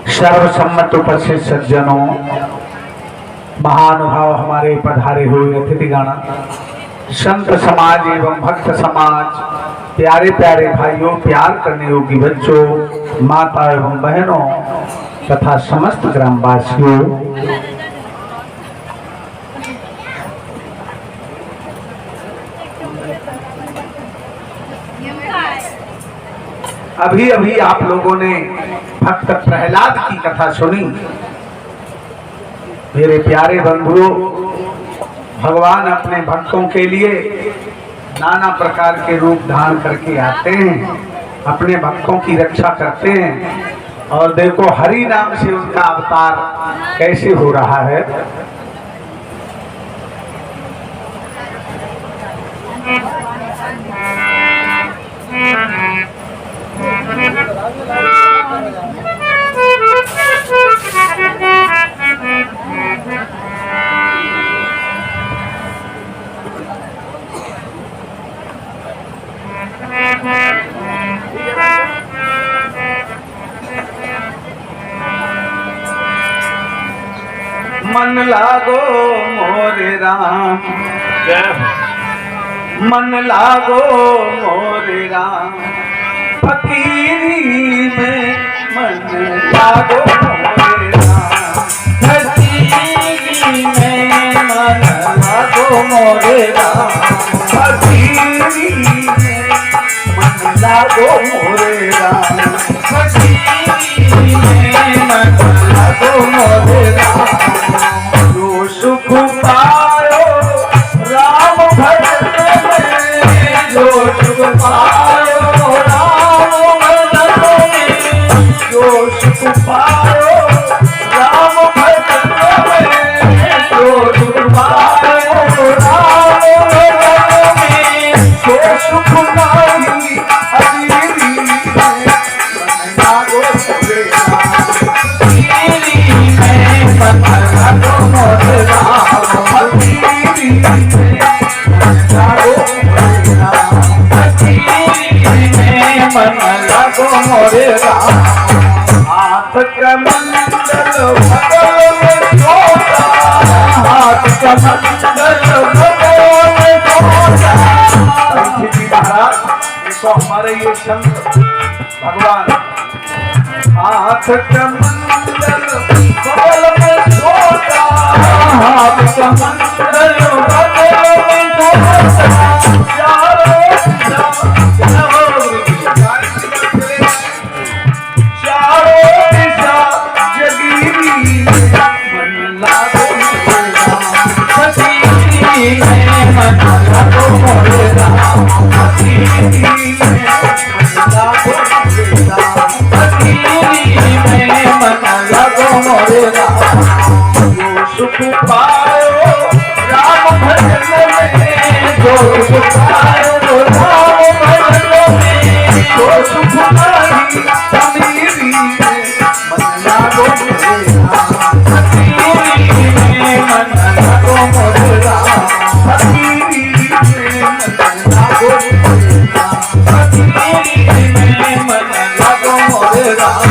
सर्वसम्मत उपस्थित सज्जनों, महानुभाव, हमारे पधारे हुए अतिथिगण, संत समाज एवं भक्त समाज, प्यारे प्यारे भाइयों, प्यार करने योग्य बच्चों, माता एवं बहनों तथा समस्त ग्रामवासियों, अभी अभी आप लोगों ने भक्त प्रहलाद की कथा सुनी। मेरे प्यारे बंधुओं, भगवान अपने भक्तों के लिए नाना प्रकार के रूप धारण करके आते हैं, अपने भक्तों की रक्षा करते हैं। और देखो हरि नाम से उनका अवतार कैसे हो रहा है। मन लागो मोरे राम, मन लागो मोरे राम, फकीरी में मन लागो मोरे राम, फकीरी में मन लागो मोरे राम, फकीरी में मन लागो मोरे राम, फकीरी में मन लागो मोरे राम। जो सुख पायो राम भजन में, जो सुख पायो राम भजन में, जो सुख पायो राम भजन में, जो सुख पायो राम भजन में, जो सुख नहीं हरि में लागो मोरे राम, हरि में मन लागो मोरे राम, हरि में लागो मोरे राम, हरि में मन लागो मोरे राम। हाथ कमंडल भगो में छोटा, हाथ कमंडल भगो में छोटा। महाराज देखो हमारे ये संत भगवान, हाथ कमंडल भगो में छोटा, हाथ कमंडल भगो में छोटा। सुख पायो राम भजन में, जो सुख पायो राम भजन में, जो सुख नहीं हरि में मन लागो मोरे राम, हरि में मन लागो मोरे राम, हरि में मन लागो मोरे राम, हरि में मन लागो मोरे राम।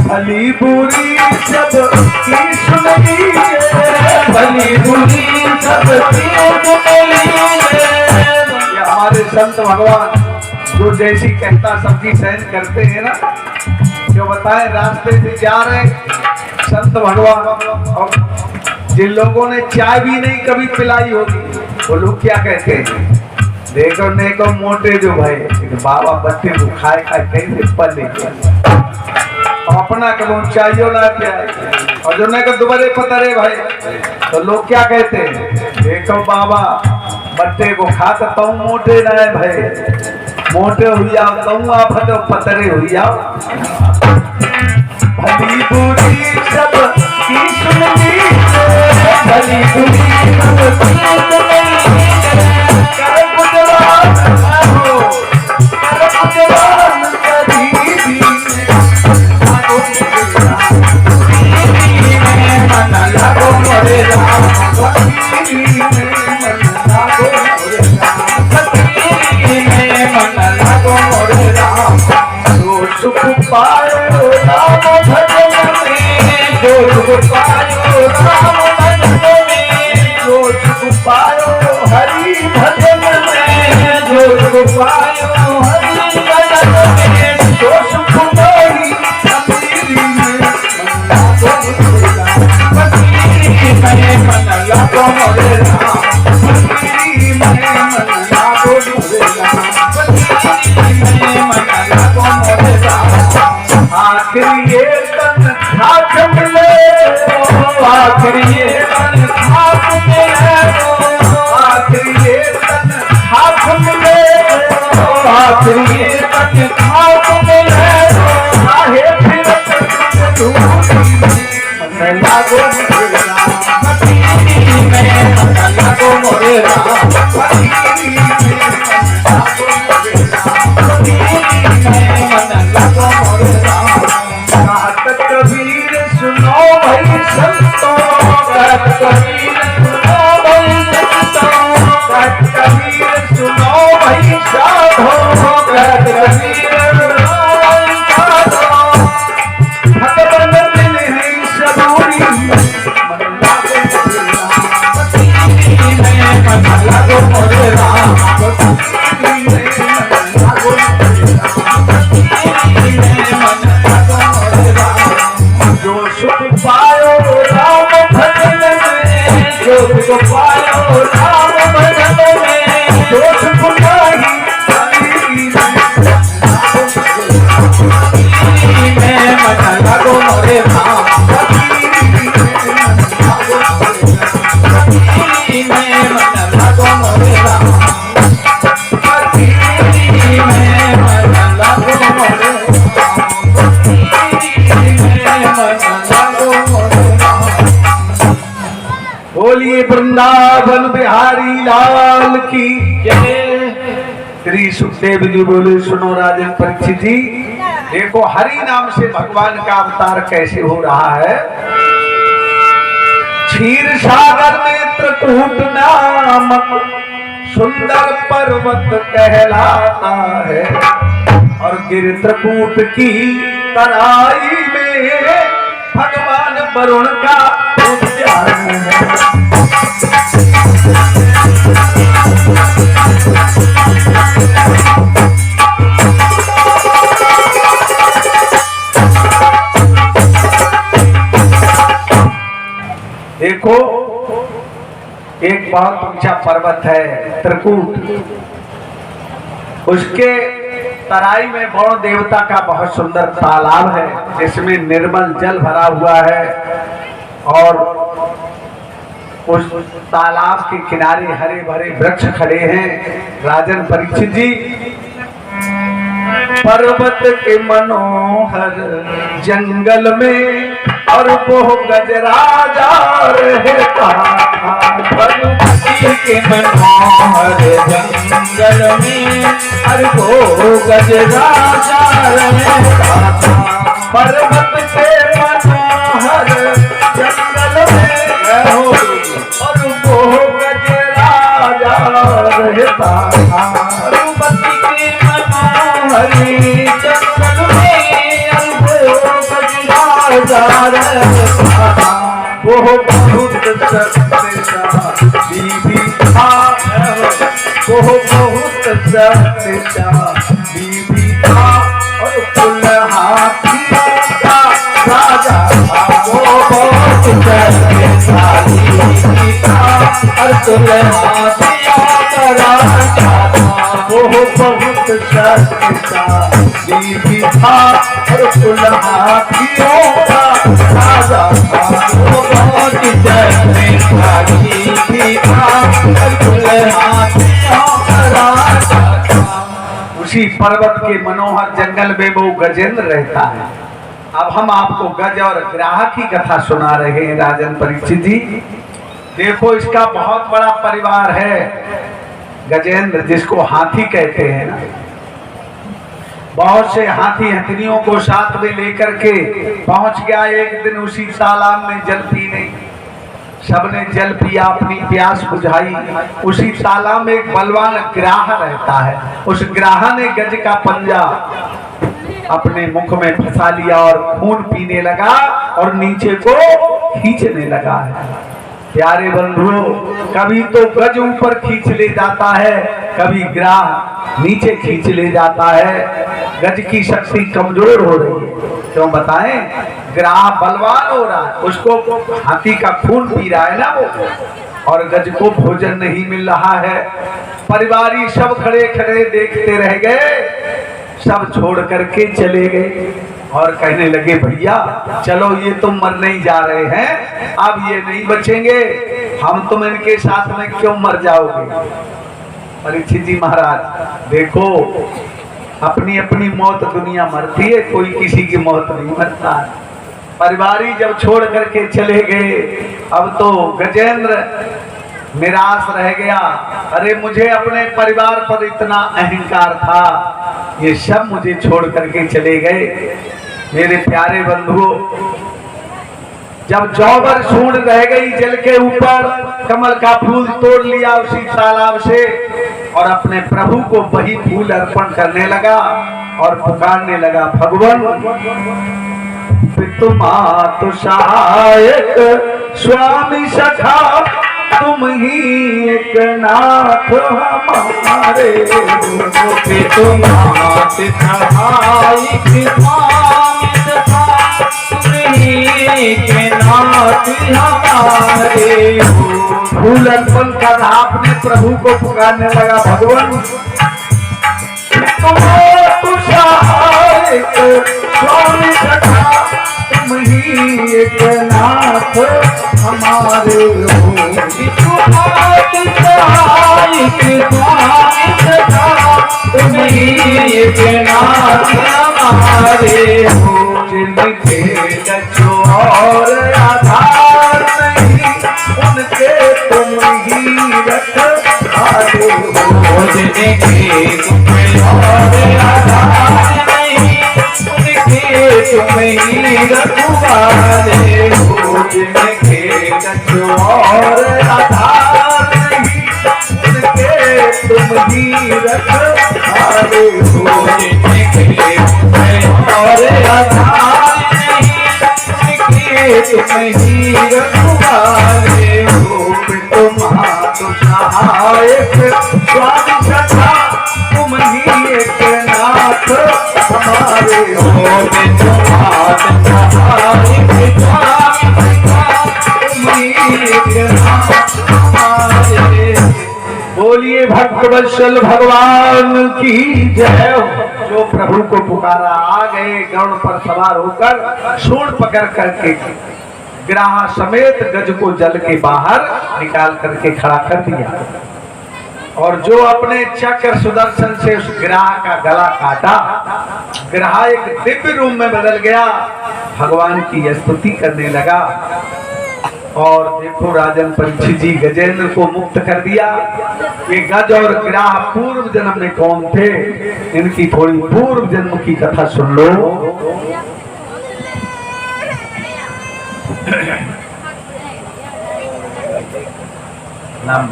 भली बुरी सब की सुन लीजिए, भली बुरी सब की सुन लीजिए। हमारे संत भगवान जो जैसी कहता सबकी सहन करते हैं ना, जो बताए रास्ते से जा रहे संत भगवान, और जिन लोगों ने चाय भी नहीं कभी पिलाई होगी वो लोग क्या कहते हैं, देखो देखो मोटे जो भाई बाबा बच्चे को खाए खाए कैसे पले, अपना कबो चाहिए ना क्या, और जो नहीं कर दोबारे पतरे भाई, तो लोग क्या कहते हैं, देखो बाबा बट्टे को खाता तो मोटे ना है भाई, मोटे हुई जाओ तो आप तो पतरे हुई जाओ। भली बुरी सब की सुन लीजिए, भली बुरी सब की सुन लीजिए, कर गुजरान हो, कर गुजरान कभी भी मन लागो मोरे राम, हरि में मन लागो मोरे राम, हरि में मन पायो राम भजन में, जो सुख पायो राम भजन में, जो सुख पायो हरि भजन में, जो सुख पायो हरि भजन में, जो सुख पाई अपनी में मन लगो मोरे राम, आखिर ये तन खाक मिले, आखिर ये तन खाक मिले, आखिर ये तन खाक मिले, आखिर ये तन खाक मिले, चाहे फिर मन लागो मोरे राम, मन लागो मोरे राम, कबीर सुनो भाई संतों, कबीर सुनो भाई संतों, कबीर सुनो भाई साधो, कबीर सुनो भाई साधो, भगवान मिले हैं सबूरी, मन लागो मोरे राम, पायो राम भजन में, जो सुख पायो राम भजन में, जो सुख पाई में, मन लगो मोरे राम, में मन लगो मोरे राम, में मन लगो मोरे बोलिए वृंदावन बिहारी लाल की जय। श्री सुखदेव जी बोले सुनो राजन परीक्षित जी, देखो हरि नाम से भगवान का अवतार कैसे हो रहा है। क्षीर सागर में त्रिकूट नामक सुंदर पर्वत कहलाता है, और गिर त्रिकूट की तराई में भगवान वरुण का उद्यान है। देखो एक बहुत ऊंचा पर्वत है त्रिकूट, उसके तराई में वरुण देवता का बहुत सुंदर तालाब है, जिसमें निर्मल जल भरा हुआ है, और उस तालाब के किनारे हरे भरे वृक्ष खड़े हैं। राजन परीक्षित जी, पर्वत के मनोहर जंगल में और वो गजराजा रहता, पर्वत के मनोहर जंगल में और वो गजराजा रहता, पर्वत के मनोहर जंगल में और वो गजराजा रहता, पर्वत के मनोहर जंगल में और वो गजराजा रहता, वो बहुत शक्तिशाली भी था, वो बहुत शक्तिशाली भी था, और कुल हाथियों का राजा था, वो बहुत शक्तिशाली भी था, और कुल हाथियों का राजा था, वो बहुत शक्तिशाली भी था, और कुल हाथियों का राजा था, वो बहुत शक्तिशाली भी था, और कुल हाथियों का राजा था। उसी पर्वत के मनोहर जंगल में वो गजेंद्र रहता है। अब हम आपको गज और ग्राह की कथा सुना रहे हैं राजन परीक्षित जी। देखो इसका बहुत बड़ा परिवार है गजेंद्र, जिसको हाथी कहते हैं ना। बहुत से हाथी हथनियों को साथ में लेकर के पहुंच गया एक दिन उसी तालाब में जल पीने। सबने जल पिया, अपनी प्यास बुझाई। उसी तालाब में एक बलवान ग्राह रहता है। उस ग्राह ने गज का पंजा अपने मुख में फंसा लिया और खून पीने लगा और नीचे को खींचने लगा है। प्यारे बंधुओं, कभी तो गज ऊपर खींच ले जाता है, कभी ग्राह नीचे खींच ले जाता है। गज की शक्ति कमजोर हो रही है, क्यों बताएं? ग्राह बलवान हो रहा है, उसको हाथी का खून पी रहा है ना वो, और गज को भोजन नहीं मिल रहा है। परिवारी सब खड़े खड़े देखते रह गए, सब छोड़ करके चले गए और कहने लगे भैया चलो, ये तुम मरने ही जा रहे हैं, अब ये नहीं बचेंगे, हम तुम इनके साथ में क्यों मर जाओगे? परीक्षित जी महाराज देखो, अपनी अपनी मौत दुनिया मरती है, कोई किसी की मौत नहीं मरता। परिवारी जब छोड़ करके चले गए, अब तो गजेंद्र निराश रह गया। अरे मुझे अपने परिवार पर इतना अहंकार था, ये सब मुझे छोड़ करके चले गए। मेरे प्यारे बंधुओं, जब जौबर सूंड रह गई जल के ऊपर, कमल का फूल तोड़ लिया उसी तालाब से और अपने प्रभु को वही फूल अर्पण करने लगा और पुकारने लगा, भगवान पितु मातु सहायक स्वामी सखा, तुम ही एक नाथ हमारे। पितु मातु सहायक स्वामी सखा, तुम ही एक नाथ हमारे। फूल अर्पण कर आपने प्रभु को पुकारने लगा, भगवान पितु मातु सहायक स्वामी सखा, तुम ही एक नाथ हमारे हो। पितु मातु सहायक स्वामी सखा, तुम ही एक नाथ हमारे हो। जिनके लक्ष्य और आधार नहीं, उनके तुम ही रखवाले हो। जिनके और आधार नहीं, उनके तुम ही रखवाले हो। जिनके लक्ष्य और आधार नहीं, उनके तुम ही रखवाले हो। जिनके और आधार नहीं, उनके तुम ही रखवाले हो। पितु मातु सहायक स्वामी सखा, तुम ही एक नाथ हमारे हो। पितु मातु सहायक स्वामी सखा, तुम ही एक नाथ हमारे। बोलिए भक्त वत्सल भगवान की जय। जो प्रभु को पुकारा आ गए, गरुड़ पर सवार होकर सूंड पकड़ करके ग्राह समेत गज को जल के बाहर निकाल करके खड़ा कर दिया, और जो अपने चक्र सुदर्शन से उस ग्राह का गला काटा, ग्राह एक दिव्य रूप में बदल गया, भगवान की स्तुति करने लगा। और देखो राजन परीक्षित जी गजेंद्र को मुक्त कर दिया। ये गज और ग्राह पूर्व जन्म में कौन थे, इनकी थोड़ी पूर्व जन्म की कथा सुन लो। नाम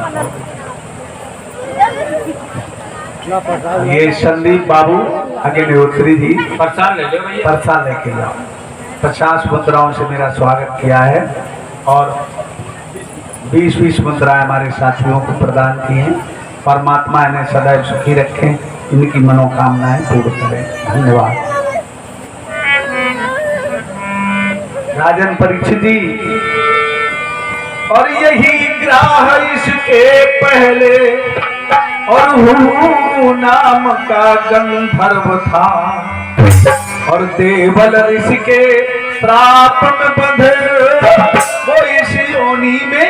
ये संदीप बाबू अग्निहोत्री जी, प्रसाद ले लो भैया, प्रसाद लेके जाओ। 50 मुद्राओं से मेरा स्वागत किया है और 20-20 मुद्राएं हमारे साथियों को प्रदान की हैं। परमात्मा इन्हें सदैव सुखी रखें, इनकी मनोकामनाएं पूर्ण करें। धन्यवाद। राजन परीक्षित जी, और यही ग्राह इसके पहले और हूँ नाम का गंधर्व था, और देवल ऋषि के श्राप में बंधे वो इस योनि में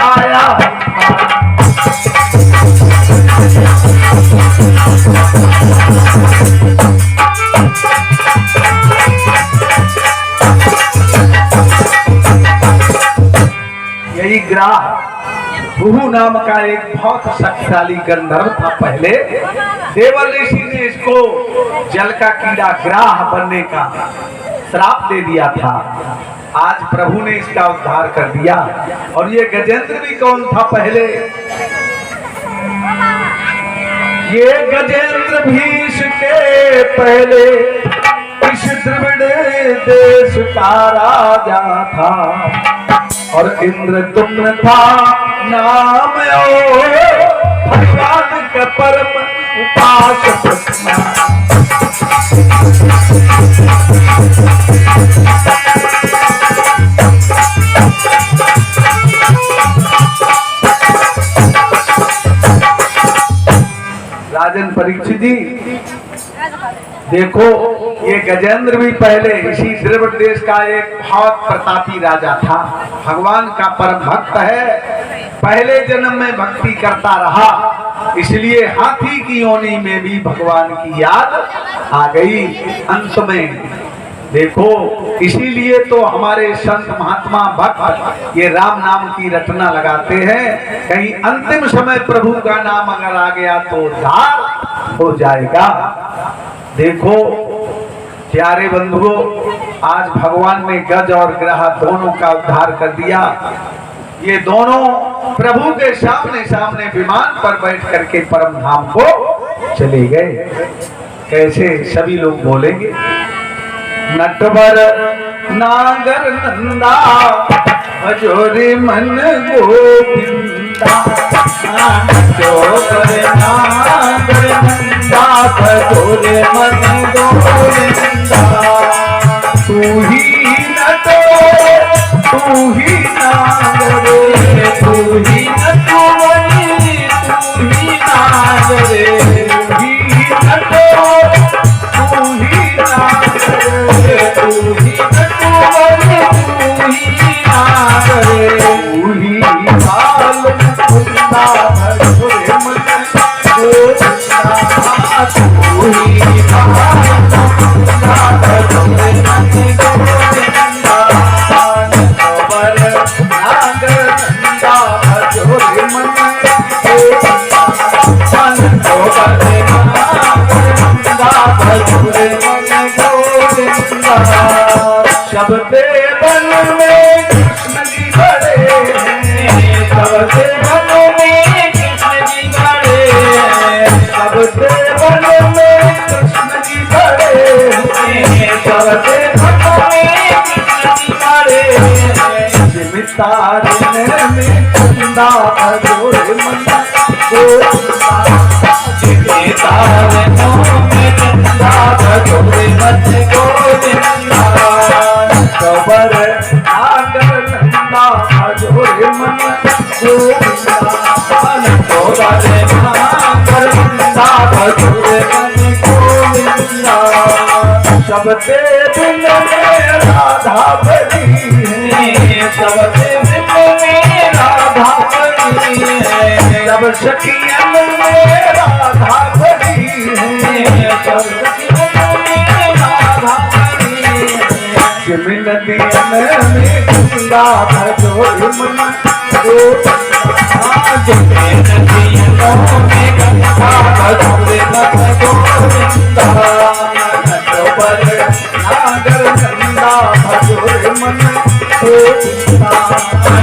आया था। यही ग्राह भूहू नाम का एक बहुत शक्तिशाली गंधर्व था। पहले देवल ऋषि ने इसको जल का कीड़ा ग्राह बनने का श्राप दे दिया था। आज प्रभु ने इसका उद्धार कर दिया। और ये गजेंद्र भी कौन था पहले? ये गजेंद्र भी इसके पहले द्रविड़ देश का राजा था और इंद्रदुम्न था नाम भगवान का परम उपासक। राजन परीक्षित जी देखो, ये गजेंद्र भी पहले इसी द्रविड़ देश का एक बहुत प्रतापी राजा था, भगवान का परम भक्त है, पहले जन्म में भक्ति करता रहा, इसलिए हाथी की योनि में भी भगवान की याद आ गई अंत में। देखो, इसीलिए तो हमारे संत महात्मा भक्त ये राम नाम की रटना लगाते हैं, कहीं अंतिम समय प्रभु का नाम अगर आ गया तो उद्धार हो जाएगा। देखो प्यारे बंधुओं, आज भगवान ने गज और ग्रह दोनों का उद्धार कर दिया। ये दोनों प्रभु के सामने सामने विमान पर बैठ करके परम धाम को चले गए। कैसे सभी लोग बोलेंगे, नटवर नागर नंदा भजोरे मन गोविंदा, नटवर नागर नंदा भजोरे मन गोविंदा, तू ही नटो तू ही नागरे, तू ही नटवरी तू ही नागरे, तू ही नटो तू ही नागरे, तू ही नटवरी तू ही नागरे, तू ही बाल मुकुंदा भजोरे मन गोविंदा, तू ही बाल मुकुंदा भजोरे मन गोविंदा, नटवर नागर नंदा भजोरे मन गोविंदा, नटवर नागर नंदा भजोरे मन गोविंदा। शब्दे बन में कृष्ण जी बड़े हैं, शब्दे बन में कृष्ण जी बड़े हैं, शब्दे बन में कृष्ण जी बड़े हैं, शब्दे बन में कृष्ण जी बड़े हैं, जिमितारण्य में कुंदा भजोरे मन गोविंदा, जिमितारण्य में कुंदा भजोरे मन गोविंदा, नटवर नागर नंदा भजोरे मन गोविंदा, नटवर नागर नंदा भजोरे मन गोविंदा। शब्दे बिन में राधा बनी है, शब्दे बिन में राधा बनी है, सब सखियन में राधा बनी है, सब सखियन में राधा बनी है, मिलदियन में कुंदा भजोरे मन गोविंदा, मिलदियन में कुंदा भजोरे मन गोविंदा, नटवर नागर नंदा भजोरे मन गोविंदा,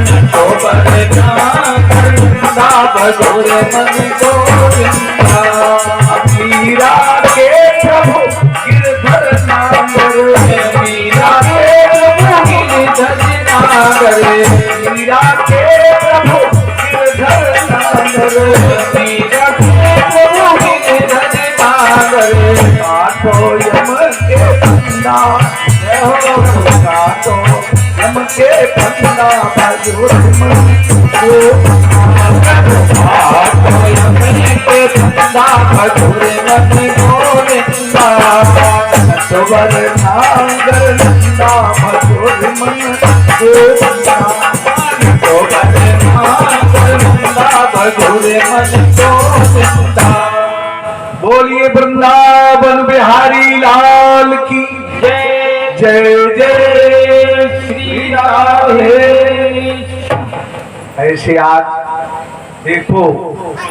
नटवर नागर नंदा भजोरे मन गोविंदा, मीरा के प्रभु गिरधर नागर, मीरा के प्रभु गिरधर नागर, मीरा के प्रभु गिरधर नागर, मीरा के प्रभु गिरधर नागर, काटो यम के फंदा हो, काटो यम के फंदा भजोरे मन गोविंदा, काटो यम के फंदा भजोरे मन गोविंदा, नटवर नागर नंदा भजोरे मन गोविंदा, नटवर नागर नंदा भजोरे मन गोविंदा। बोलिए वृंदावन बिहारी लाल की जय, जय जय श्री राधे। ऐसे आज देखो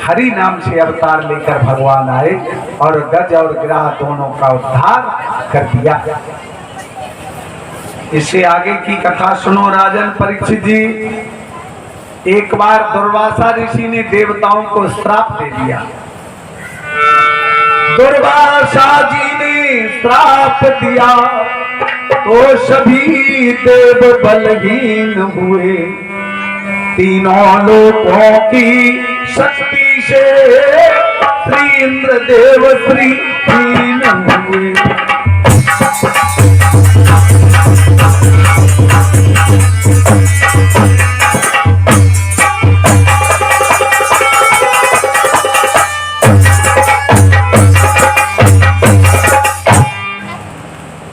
हरि नाम से अवतार लेकर भगवान आए और गज और ग्रह दोनों का उद्धार कर दिया। इससे आगे की कथा सुनो राजन परीक्षित जी। एक बार दुर्वासा ऋषि ने देवताओं को श्राप दे दिया। दुर्वासा जी ने श्राप दिया तो सभी देव बलहीन हुए। तीनों लोकों की शक्ति से श्री इंद्र देव श्रीहीन हुए।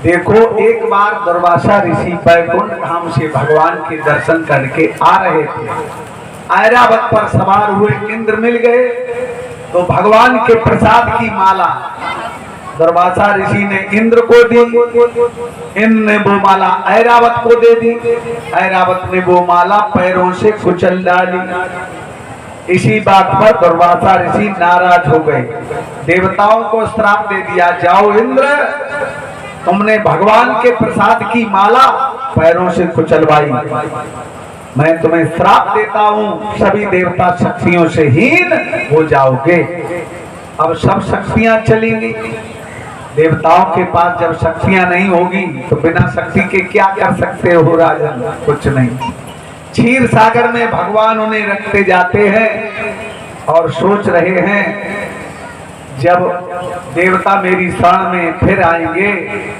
देखो, एक बार दुर्वासा ऋषि बैकुंठ धाम से भगवान के दर्शन करके आ रहे थे। ऐरावत पर सवार हुए, इंद्र मिल गए तो भगवान के प्रसाद की माला दुर्वासा ऋषि ने इंद्र को दी। इंद्र ने वो माला ऐरावत को दे दी। ऐरावत ने वो माला पैरों से कुचल डाली। इसी बात पर दुर्वासा ऋषि नाराज हो गए, देवताओं को श्राप दे दिया, जाओ इंद्र, तुमने भगवान के प्रसाद की माला पैरों से कुचलवाई, मैं तुम्हें श्राप देता हूं, सभी देवता शक्तियों से हीन हो जाओगे। अब सब शक्तियां चलेंगी, देवताओं के पास जब शक्तियां नहीं होगी तो बिना शक्ति के क्या कर सकते हो राजन? कुछ नहीं। क्षीर सागर में भगवान उन्हें रखते जाते हैं और सोच रहे हैं जब देवता मेरी शरण में फिर आएंगे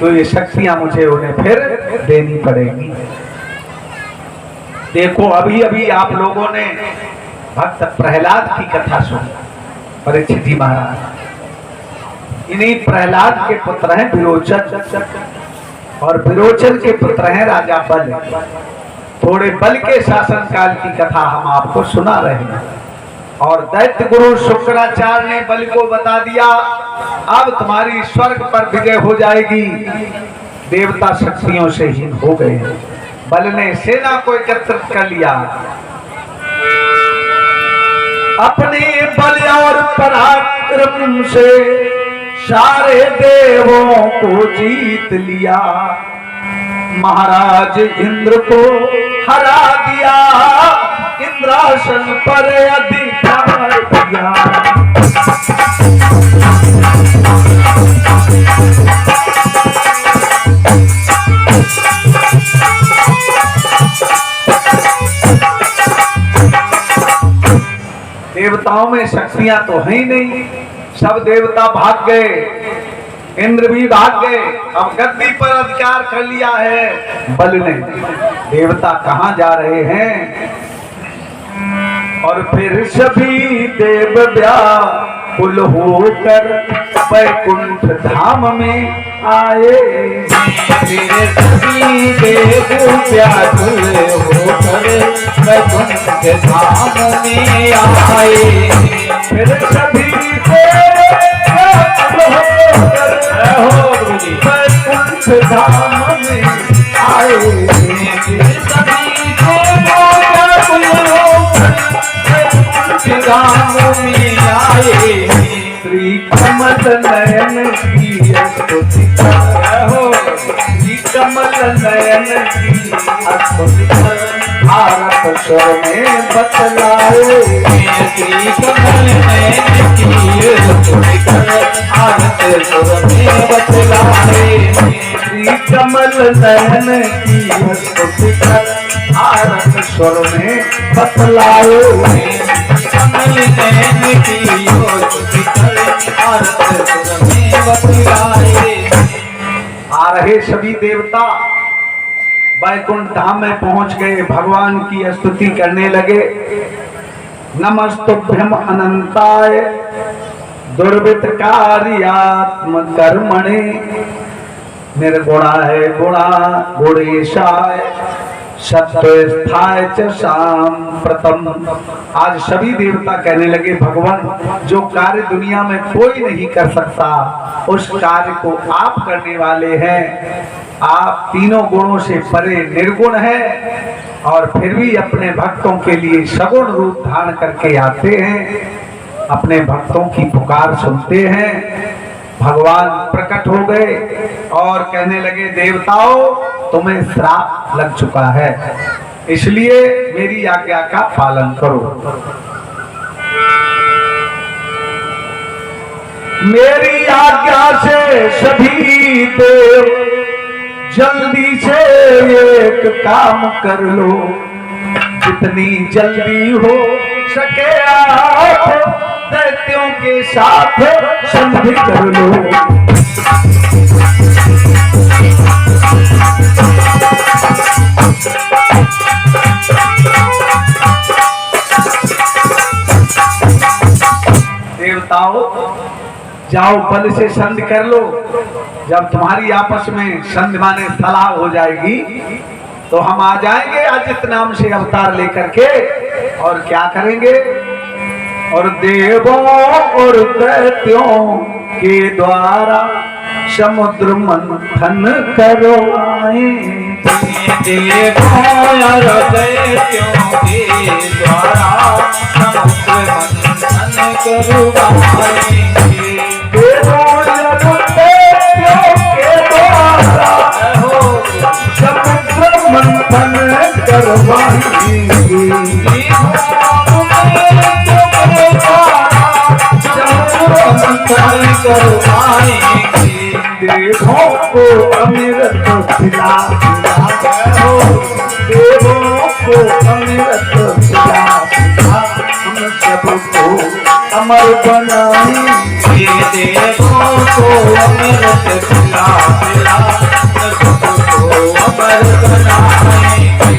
तो ये शक्तियां मुझे उन्हें फिर देनी पड़ेगी। देखो, अभी अभी आप लोगों ने भक्त प्रहलाद की कथा सुनी, परीक्षित जी महाराज। इन्हीं प्रहलाद के पुत्र हैं विरोचन, और विरोचन के पुत्र हैं राजा बल। थोड़े बल के शासन काल की कथा हम आपको सुना रहे हैं। और दैत्य गुरु शुक्राचार्य ने बल को बता दिया, अब तुम्हारी स्वर्ग पर विजय हो जाएगी। देवता शक्तियों से हीन हो गए। बल ने सेना को एकत्रित कर लिया, अपने बल और पराक्रम से सारे देवों को जीत लिया। महाराज इंद्र को हरा दिया, इंद्रासन पर अधिकार दिया। देवताओं में शक्तियां तो है ही नहीं, सब देवता भाग गए, इंद्र भी भाग गए। अब गद्दी पर अधिकार कर लिया है बल ने। देवता कहां जा रहे हैं? और फिर सभी देव व्याकुल होकर बैकुंठ धाम में आए। फिर सभी देव व्याकुल होकर बैकुंठ धाम में आए। फिर सभी देव व्याकुल होकर बैकुंठ धाम में आए। फिर सभी देव व्याकुल होकर बैकुंठ धाम में आए। श्री कमल नयन की स्तुति करो, श्री कमल नयन की स्तुति करो, भारत स्वर में बतलाओ। श्री कमल नयन की स्तुति करो, भारत स्वर में बतलाए। श्री कमल नयन की स्तुति करो, भारत स्वर में बतलाओ। कमल नयन की स्तुति करो, भारत स्वर में बतलाए। आ रहे सभी देवता बैकुंठ धाम में पहुंच गए, भगवान की स्तुति करने लगे। नमस्तुभ्यम अनंताय दुर्वितकार्यात्म कर्मणे निर्गुणाय गुणा गुणेशाय सत्वस्थाय च सांप्रतम। आज सभी देवता कहने लगे, भगवान जो कार्य दुनिया में कोई नहीं कर सकता उस कार्य को आप करने वाले हैं। आप तीनों गुणों से परे निर्गुण हैं और फिर भी अपने भक्तों के लिए सगुण रूप धारण करके आते हैं, अपने भक्तों की पुकार सुनते हैं। भगवान प्रकट हो गए और कहने लगे, देवताओं तुम्हें श्राप लग चुका है, इसलिए मेरी आज्ञा का पालन करो। मेरी आज्ञा से सभी देव जल्दी से एक काम कर लो, जितनी जल्दी हो सके आप दैत्यों के साथ संधि कर लो। देवताओं जाओ बल से संधि कर लो। जब तुम्हारी आपस में संधि माने सलाह हो जाएगी तो हम आ जाएंगे अजित नाम से अवतार लेकर के, और क्या करेंगे, और देवों और दैत्यों के द्वारा समुद्र मंथन करवाएंगे। देवों और दैत्यों के द्वारा समुद्र मंथन करवाएंगे। देवों और दैत्यों के द्वारा समुद्र मंथन करवाएंगे। देवों को अमृत पिला पिला, देवों को अमृत पिला पिला, हम सबको अमर बनाएंगे। देवों को अमृत पिला पिला, सबको अमर बनाएंगे।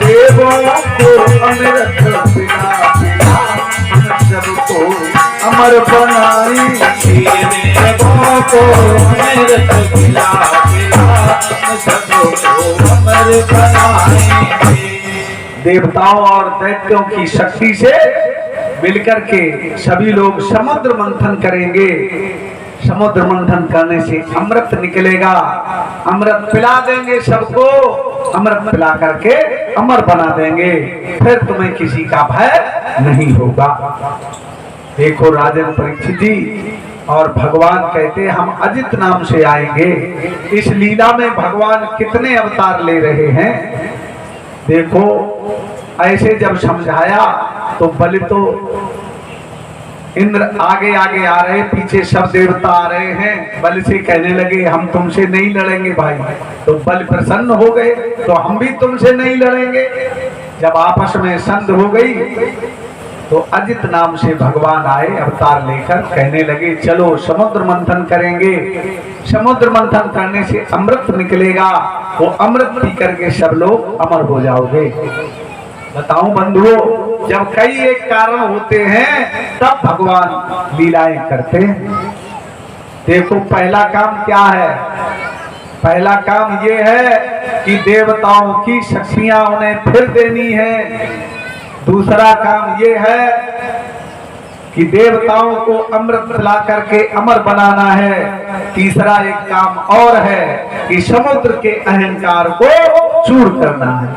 देवों को अमृत पिला पिला, हम सबको अमर बनाएंगे। देवों को अमृत पिला पिला, सबको अमर बनाएंगे। देवताओं और दैत्यों की शक्ति से मिलकर के सभी लोग समुद्र मंथन करेंगे। समुद्र मंथन करने से अमृत निकलेगा, अमृत पिला देंगे सबको, अमृत पिला करके अमर बना देंगे, फिर तुम्हें किसी का भय नहीं होगा। देखो राजन परीक्षित जी, और भगवान कहते हम अजित नाम से आएंगे। इस लीला में भगवान कितने अवतार ले रहे हैं देखो। ऐसे जब समझाया तो बलि तो इंद्र आगे आगे आ रहे, पीछे सब देवता आ रहे हैं। बलि से कहने लगे हम तुमसे नहीं लड़ेंगे भाई। तो बलि प्रसन्न हो गए, तो हम भी तुमसे नहीं लड़ेंगे। जब आपस में संधि हो गई तो अजित नाम से भगवान आए अवतार लेकर, कहने लगे चलो समुद्र मंथन करेंगे। समुद्र मंथन करने से अमृत निकलेगा, वो अमृत पी करके सब लोग अमर हो जाओगे। बताऊं बंधुओं, जब कई एक कारण होते हैं तब भगवान लीलाएं करते हैं। देखो पहला काम क्या है, पहला काम ये है कि देवताओं की शक्तियां उन्हें फिर देनी है। दूसरा काम ये है कि देवताओं को अमृत पिला करके अमर बनाना है। तीसरा एक काम और है कि समुद्र के अहंकार को चूर करना है।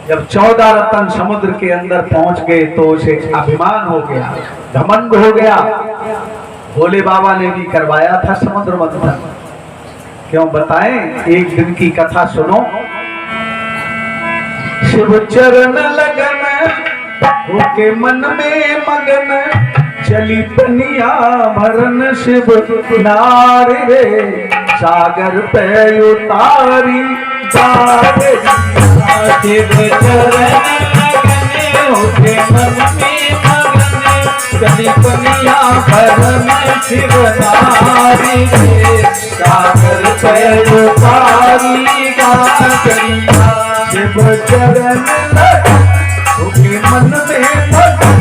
जब 14 रत्न समुद्र के अंदर पहुंच गए तो उसे अभिमान हो गया, घमंड हो गया। भोले बाबा ने भी करवाया था समुद्र मंथन। क्यों बताएं, एक दिन की कथा सुनो। शिव चरण लगन होके मन में मगन, चली पनिया भरन शिव नारे रे, सागर पे उतारी जारे। शिव चरण लगन होके मन में मगन, चली पनिया भरन शिव नारे रे, सागर पे उतारी गारिया। शिव चरण लगन होके मन में मगन,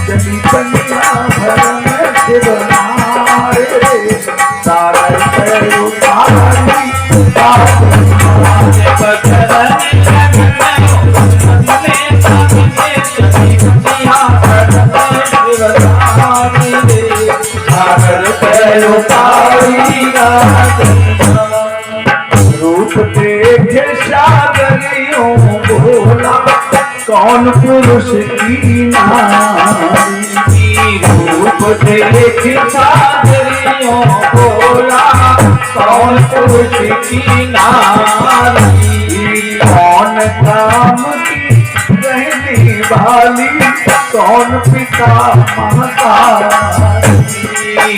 चली पनिया भरन शिव नारे रे, सागर पे उतारी गारिया। शिव चरण लगन मन में मगन, चली पनिया भरन शिव नारे रे, सागर पे उतारी गारिया। रूप देखे सागरियों भोला, कौन पुरुष की नारी। रूप देखे सागरियों भोला, कौन पुरुष की नारी। कौन काम की रहने वाली, कौन पिता महतारी।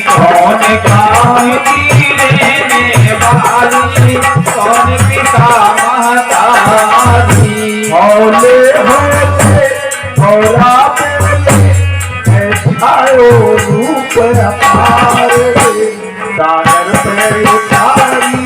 कौन काम की रहने सागर पे उतारी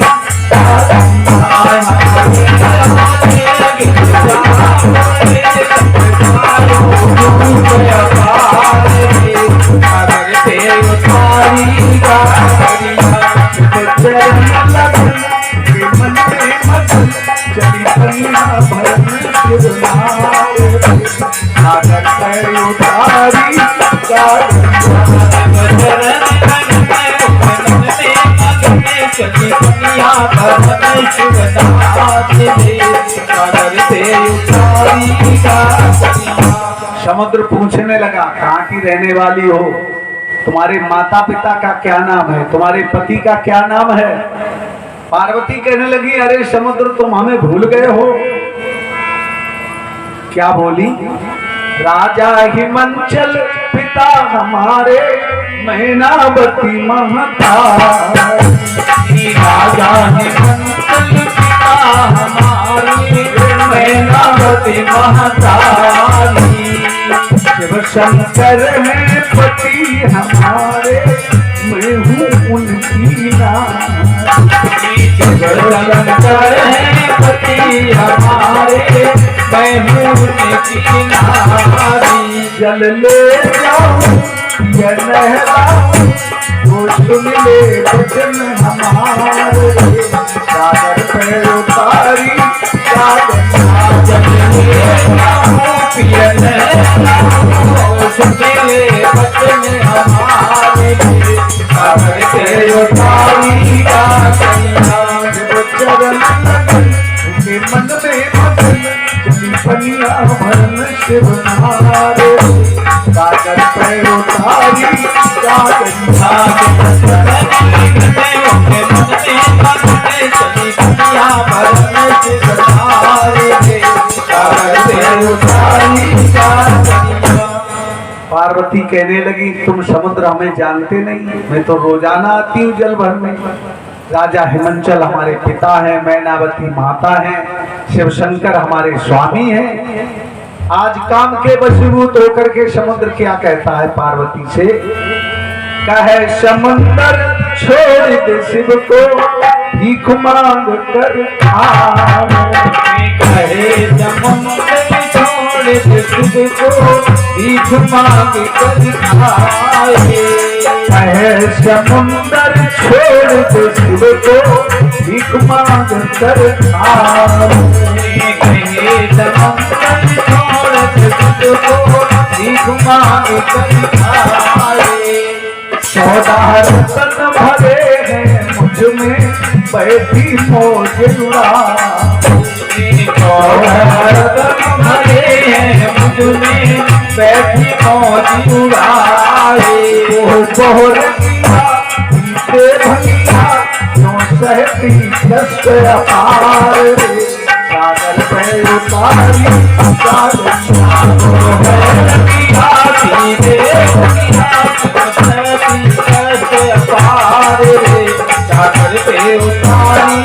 सागर पे उतारी समुद्र पूछने लगा, कहाँ की रहने वाली हो? तुम्हारे माता पिता का क्या नाम है? तुम्हारे पति का क्या नाम है? पार्वती कहने लगी, अरे समुद्र तुम हमें भूल गए हो। क्या बोली? राजा हिमांचल पिता हमारे मैनावती महतारी। राजा हिमांचल पिता हमारे मैनावती महतारी। शिव शंकर है पति हमारे, मैं हूँ उनकी नारी। शिव शंकर है पति हमारे, मैं हूँ उनकी नारी। जल ले जाऊं या नहलाऊं, वो सुन ले वचन हमारे। सागर पे उतारी जल ले जाऊं या नहलाऊं, वो सुन ले वचन हमारे। सागर पे उतारी चरण उनके मन में मगन, चली पनिया भरन शिव नारे। सागर पे उतारी पार्वती कहने लगी, तुम समुद्र हमें जानते नहीं, मैं तो रोजाना आती हूँ जल भरने। राजा हिमांचल हमारे पिता हैं, मैनावती माता हैं, शिव शंकर हमारे स्वामी हैं। आज काम के वशीभूत होकर के समुद्र क्या कहता है पार्वती से? कहे समुद्र छोड़ दे शिव को, भीख मांग कर कहे समुद्र छोड़ दे शिव को, भीख मांग कर खाए। कहे समुद्र छोड़ दे शिव को, भीख मांग कर खाए। कहे समुद्र छोड़ दे शिव को, भीख मांग कर खाए। 14 रतन भरे हैं मुझ में, बैठी मौज उड़ा। 14 रतन भरे हैं मुझ में, बैठी मौज उड़ाए। वो बोल से भंगा नो सहती कष्ट अपार। सागर पे उतारी सागर पे उतारी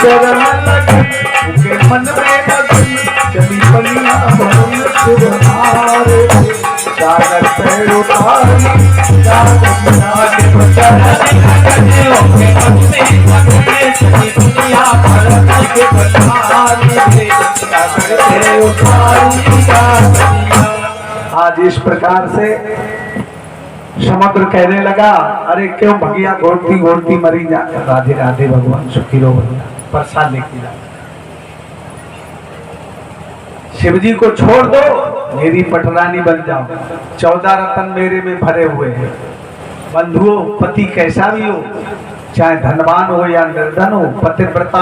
चरण लगी उनके मन में लगी, चली पनिया भरन शिव नारे। सागर पे उतारी आज इस प्रकार से समुद्र कहने लगा, अरे क्यों भगिया घोड़ती घोड़ती मरी जा। राधे राधे भगवान सुखी रहो भैया, प्रसाद लेके जा। शिव जी को छोड़ दो, मेरी पटरानी बन जाओ। 14 रतन मेरे में भरे हुए हैं। बंधुओं, पति कैसा भी हो, चाहे धनवान हो या निर्धन हो, पतिव्रता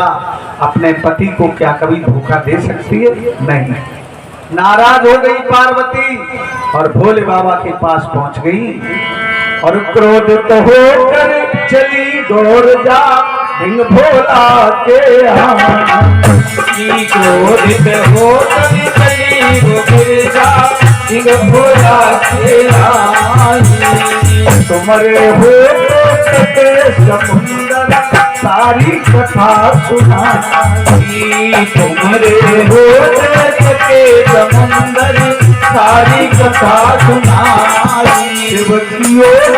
अपने पति को क्या कभी धोखा दे सकती है? नहीं। नाराज हो गई पार्वती और भोले बाबा के पास पहुंच गई और क्रोधित होकर चली दौड़ जा सिंह भोला के यहाँ। क्रोधित होकर चली दौड़ जा सिंह भोला के यहाँ। तुम्हारे हो समुंदर सारी कथा सुनाई। तुम्हारे हो के समुंदर सारी कथा सुनाई। शिव की ओर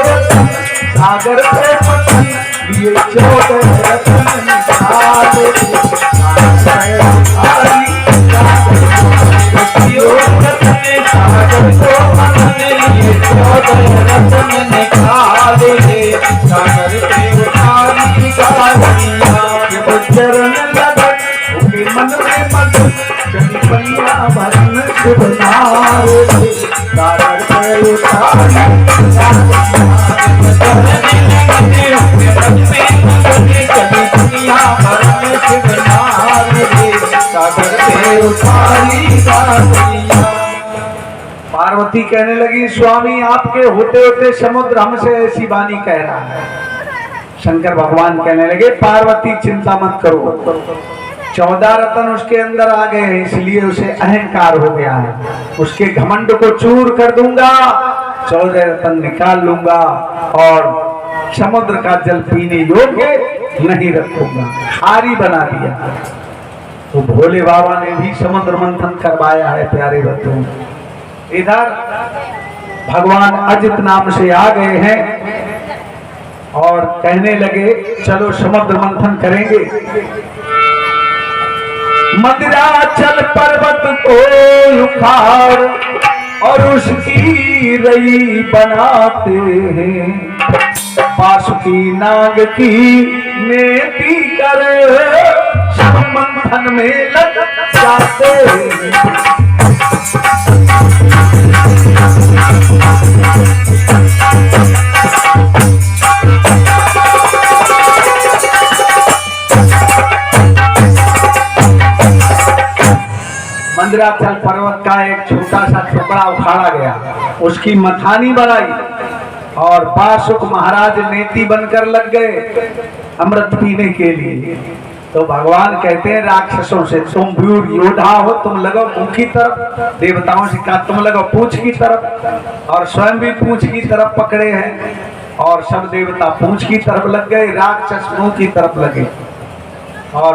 सागर पे पतन लिए 14 रत्न निकाले। सागर को मन लिए 14 रत्न निकाले। सागर पे उतारी गालियाँ। शिव चरण लगन उनके मन में मगन चली बलिया भरन शिव नारे। सागर पे उतारी पार्वती कहने लगी स्वामी आपके होते होते समुद्र हमसे ऐसी वाणी कह रहा है। शंकर भगवान कहने लगे पार्वती चिंता मत करो, 14 रत्न उसके अंदर आ गए हैं इसलिए उसे अहंकार हो गया है। उसके घमंड को चूर कर दूंगा, 14 रत्न निकाल लूंगा और समुद्र का जल पीने योग्य नहीं रखूंगा, खारी बना दिया। तो भोले बाबा ने भी समुद्र मंथन करवाया है प्यारे बच्चों। इधर भगवान अजित नाम से आ गए हैं और कहने लगे चलो समुद्र मंथन करेंगे। मंदिराचल पर्वत को उखाड़ और उसकी रई बनाते हैं, बासुकी नाग की नेति कर सब मंथन में लग जाते हैं। मंदिराचल पर्वत का एक छोटा सा टुकड़ा उखाड़ा गया, उसकी मथानी बनाई और बासुक महाराज नेति बनकर लग गए अमृत पीने के लिए। तो भगवान कहते हैं राक्षसों से तुम वीर योद्धा हो, तुम लगो मुख की तरफ, देवताओं से कहा तुम लगो पूंछ की तरफ, और स्वयं भी पूंछ की तरफ पकड़े हैं और सब देवता पूंछ की तरफ लग गए, राक्षस मुंह की तरफ लगे और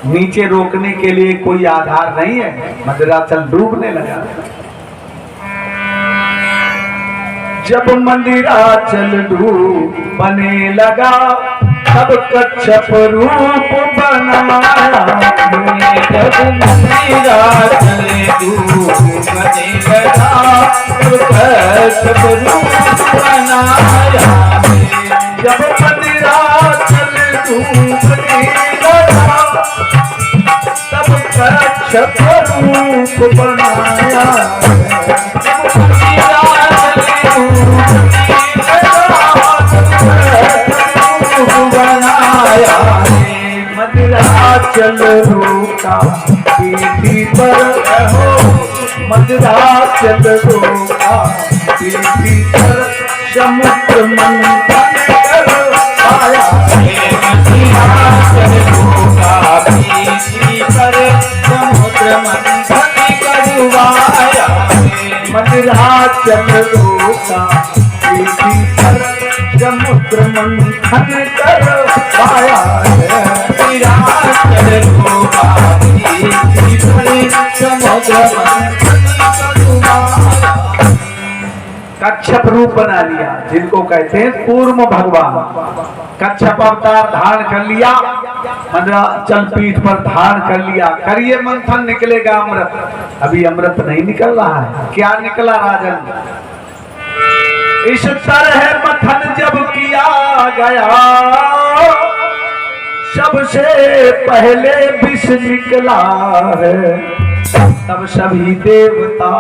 नीचे रोकने के लिए कोई आधार नहीं है। मंदिराचल डूबने लगा। जब मंदिराचल डूबने लगा तब कच्छप रूप बनाया। जब मंदिराचल डूबने लगा तब कच्छप रूप बनाया। जब मंदिराचल डूबने लगा तब कच्छप रूप बनाया। मंदिराचल रोका पीठी पर हो, मंदिराचल रोका पीठी पर समुद्र मंथन करवाया। मंदिराचल रोका पीठी पर समुद्र मंथन करवाया। मंदिराचल रोका पीठी पर समुद्र मंथन करवाया। मंदिराचल रोका पीठी पर समुद्र मंथन करवाया। कच्छप रूप बना लिया, जिनको कहते हैं कूर्म भगवान। कच्छप अवतार धारण कर लिया, मंदिराचल पीठ पर धारण कर लिया। करिए मंथन, निकलेगा अमृत। अभी अमृत नहीं निकल रहा है। क्या निकला राजन? इस तरह मंथन जब किया गया सबसे पहले विष निकला है। तब सभी देवता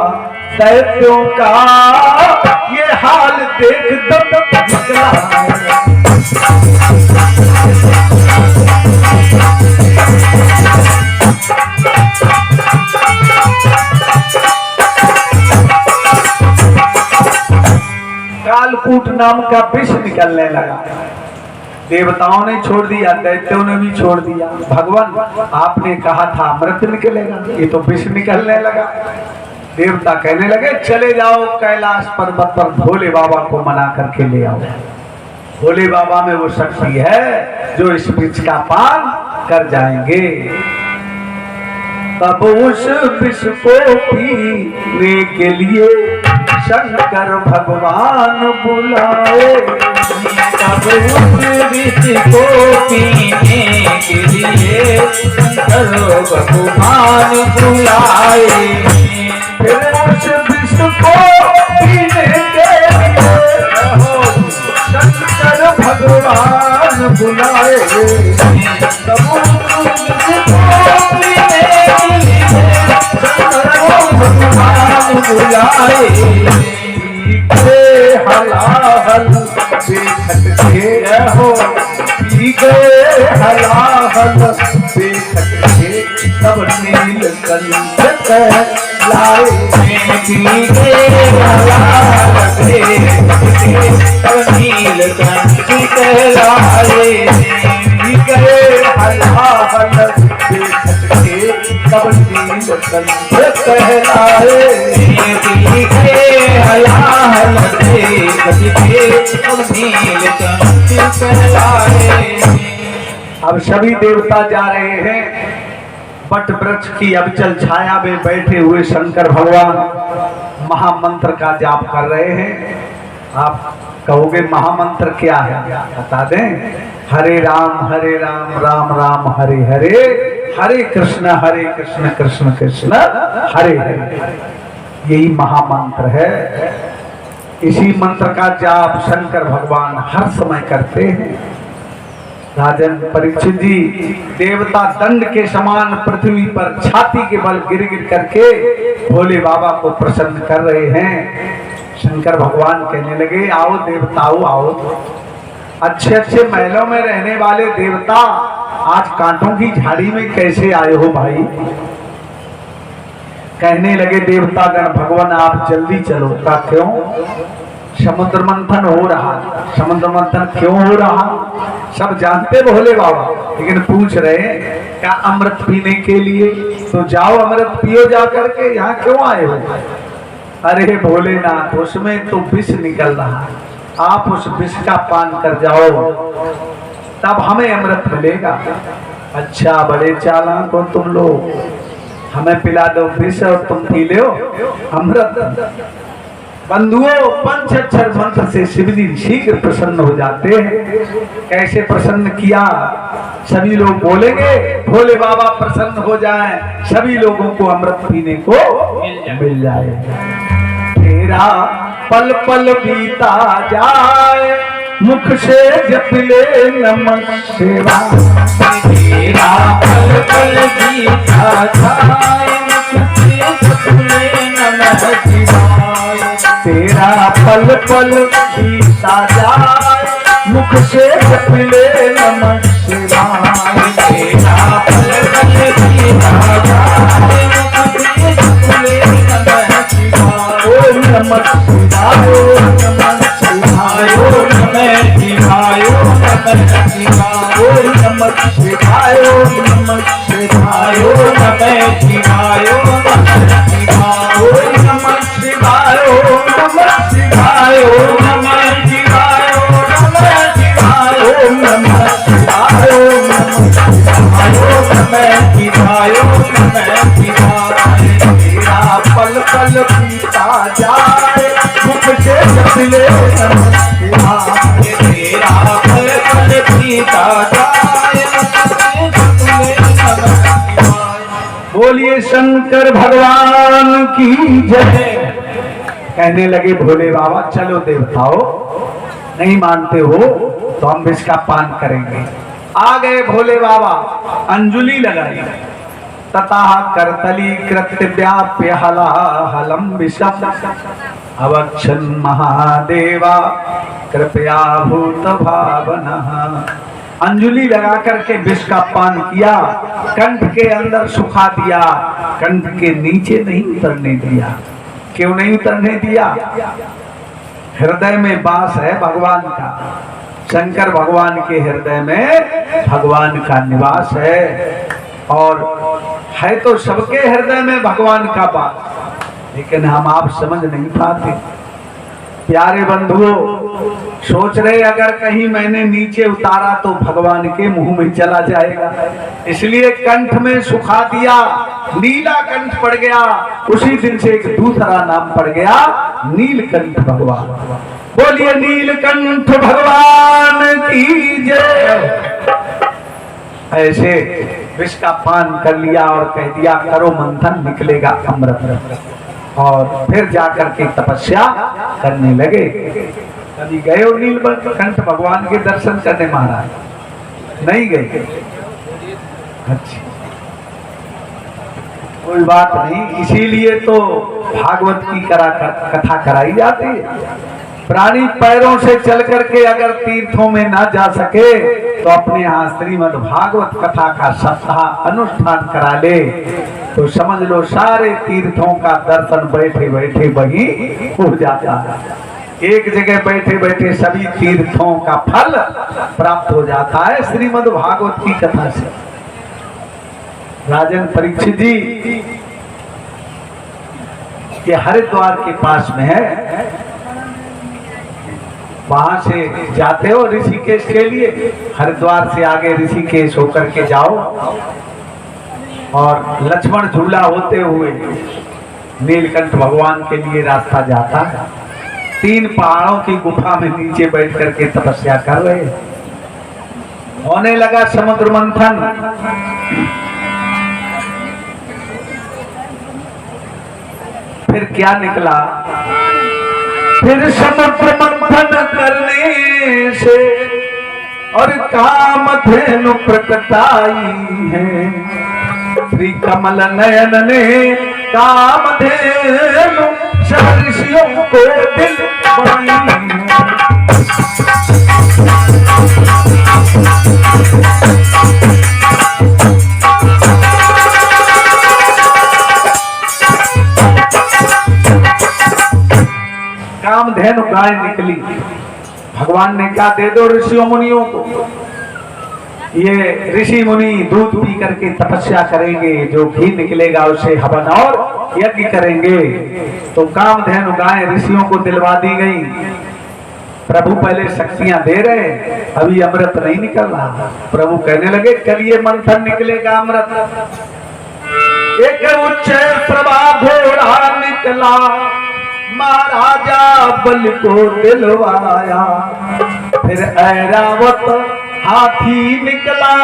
दैत्यों का ये हाल देख दम निकला है। कालकूट नाम का विष निकलने लगा। देवताओं ने छोड़ दिया, दैत्यों ने भी छोड़ दिया। भगवान आपने कहा था अमृत निकलेगा, ये तो विष निकलने लगा। देवता कहने लगे चले जाओ कैलाश पर्वत पर भोले बाबा को मना करके ले आओ। भोले बाबा में वो शक्ति है जो इस वृक्ष का पान कर जाएंगे। तब उस विष को पीने के लिए शंकर भगवान बुलाए। तब उस विष को पीने के लिए शंकर भगवान बुलाए। फिर उस विष को पीने के लिए शंकर भगवान बुलाए। तब उस विष को पीने के लिए शंकर भगवान बुलाए। हलाहल बेखट के हो पी गए हलाहल बेखट के तब नीलकंठ कहलाए। पी गए हलाहल बेखट के तब नीलकंठ कहलाए। पी गए हलाहल बेखट के तब नीलकंठ कहलाए। पी गए हलाहल बेखट के तब नीलकंठ कहलाए। अब सभी देवता जा रहे हैं वट वृक्ष की अविचल छाया में बैठे हुए शंकर भगवान महामंत्र का जाप कर रहे हैं। आप कहोगे महामंत्र क्या है, बता दें। हरे राम राम राम हरे हरे, हरे कृष्ण कृष्ण कृष्ण हरे हरे। यही महामंत्र है। इसी मंत्र का जाप शंकर भगवान हर समय करते हैं। राजन परीक्षित जी देवता दंड के समान पृथ्वी पर छाती के बल गिर गिर करके भोले बाबा को प्रसन्न कर रहे हैं। शंकर भगवान कहने लगे, आओ देवताओं आओ, अच्छे अच्छे महलों में रहने वाले देवता आज कांटों की झाड़ी में कैसे आए हो भाई। कहने लगे देवता गण, भगवान आप जल्दी चलो। का क्यों? समुद्र मंथन हो रहा। समुद्र मंथन क्यों हो रहा सब जानते भोले बाबा, लेकिन पूछ रहे क्या अमृत पीने के लिए? तो जाओ अमृत पियो जा करके, यहाँ क्यों आए हो? अरे भोलेनाथ उसमें तो विष निकल रहा, आप उस विष का पान कर जाओ तब हमें अमृत मिलेगा। अच्छा बड़े चालाक हो तुम लोग, हमें पिला दो विष और तुम पी लो अमृत। बंधुओं पंचाक्षर मंत्र से शिव जी शीघ्र प्रसन्न हो जाते हैं। कैसे प्रसन्न किया? सभी लोग बोलेंगे भोले बाबा प्रसन्न हो जाएं, सभी लोगों को अमृत पीने को मिल जाए। तेरा पल पल बीता जाए, मुख से जप ले नमः शिवाय। तेरा पल पल बीता जाए, मुख से जप ले नमः शिवाय। तेरा पल पल बीता जाए, मुख से जप ले नमः शिवाय। तेरा पल पल बीता जाए, मुख से जप ले नमः शिवाय। ओम नमः शिवाय, ओम नमः शिवाय, ओम नमः शिवाय, नमः शिवाय। ओम नमः शिवाय, ओम नमः शिवाय, ओम नमः शिवाय, नमः शिवाय। ओम नमः शिवाय, ओम नमः शिवाय, ओम नमः शिवाय, ओम नमः शिवाय, ओम नमः शिवाय, ओम नमः शिवाय। तेरा पल पल बीता जाए, मुख से जप ले नमः शिवाय। तेरा पल पल बीता जाए, मुख से जप ले नमः शिवाय। बोलिए शंकर भगवान की जय। कहने लगे भोले बाबा चलो देवताओं, नहीं मानते हो तो हम विष का पान करेंगे। आ गए भोले बाबा, अंजुलि लगाई, तथा करतली कृत्य व्याप्य हलाहलम विषम अवक्षन महादेवा कृपया भूत भावना। अंजुलि लगा करके विष का पान किया, कंठ के अंदर सुखा दिया, कंठ के नीचे नहीं उतरने दिया। क्यों नहीं उतरने दिया? हृदय में वास है भगवान का। शंकर भगवान के हृदय में भगवान का निवास है, और है तो सबके हृदय में भगवान का वास, लेकिन हम आप समझ नहीं पाते। प्यारे बंधुओं, सोच रहे अगर कहीं मैंने नीचे उतारा तो भगवान के मुंह में चला जाएगा, इसलिए कंठ में सुखा दिया, नीलाकंठ पड़ गया। उसी दिन से एक दूसरा नाम पड़ गया नीलकंठ भगवान। बोलिए नीलकंठ भगवान की जय। ऐसे विष का पान कर लिया और कह दिया करो मंथन, निकलेगा अमृत। और फिर जाकर के तपस्या करने लगे। कभी गए हो नीलकंठ भगवान के दर्शन करने महाराज? नहीं गए? अच्छा, कोई बात नहीं, इसीलिए तो भागवत की कथा कराई जाती है। प्राणी पैरों से चल करके अगर तीर्थों में ना जा सके तो अपने यहाँ श्रीमद् भागवत कथा का सप्ताह अनुष्ठान करा ले तो समझ लो सारे तीर्थों का दर्शन बैठे बैठे वही हो जाता है। एक जगह बैठे बैठे सभी तीर्थों का फल प्राप्त हो जाता है श्रीमद् भागवत की कथा से। राजन परीक्षित जी के हरिद्वार के पास में है, वहां से जाते हो ऋषिकेश के लिए, हरिद्वार से आगे ऋषिकेश होकर के जाओ और लक्ष्मण झूला होते हुए नीलकंठ भगवान के लिए रास्ता जाता है। 3 पहाड़ों की गुफा में नीचे बैठ करके तपस्या कर रहे। होने लगा समुद्र मंथन। फिर क्या निकला? फिर समुद्र मंथन करने से और कामधेनु प्रकटाई है। श्री कमल नयन ने कामधेनु सब ऋषियों को दिल बनाई है। कामधेनु गाय निकली। भगवान ने कहा दे दो ऋषियों मुनियों को, ये ऋषि मुनि दूध पी करके तपस्या करेंगे, जो घी निकलेगा उसे हवन और यज्ञ करेंगे। तो कामधेनु गाय ऋषियों को दिलवा दी गई। प्रभु पहले शक्तियां दे रहे, अभी अमृत नहीं निकल रहा। प्रभु कहने लगे कल ये मंथन निकलेगा अमृत। एक उच्च प्रभा घोड़ा निकला, महाराजा बल को दिलवाया। फिर ऐरावत हाथी निकला,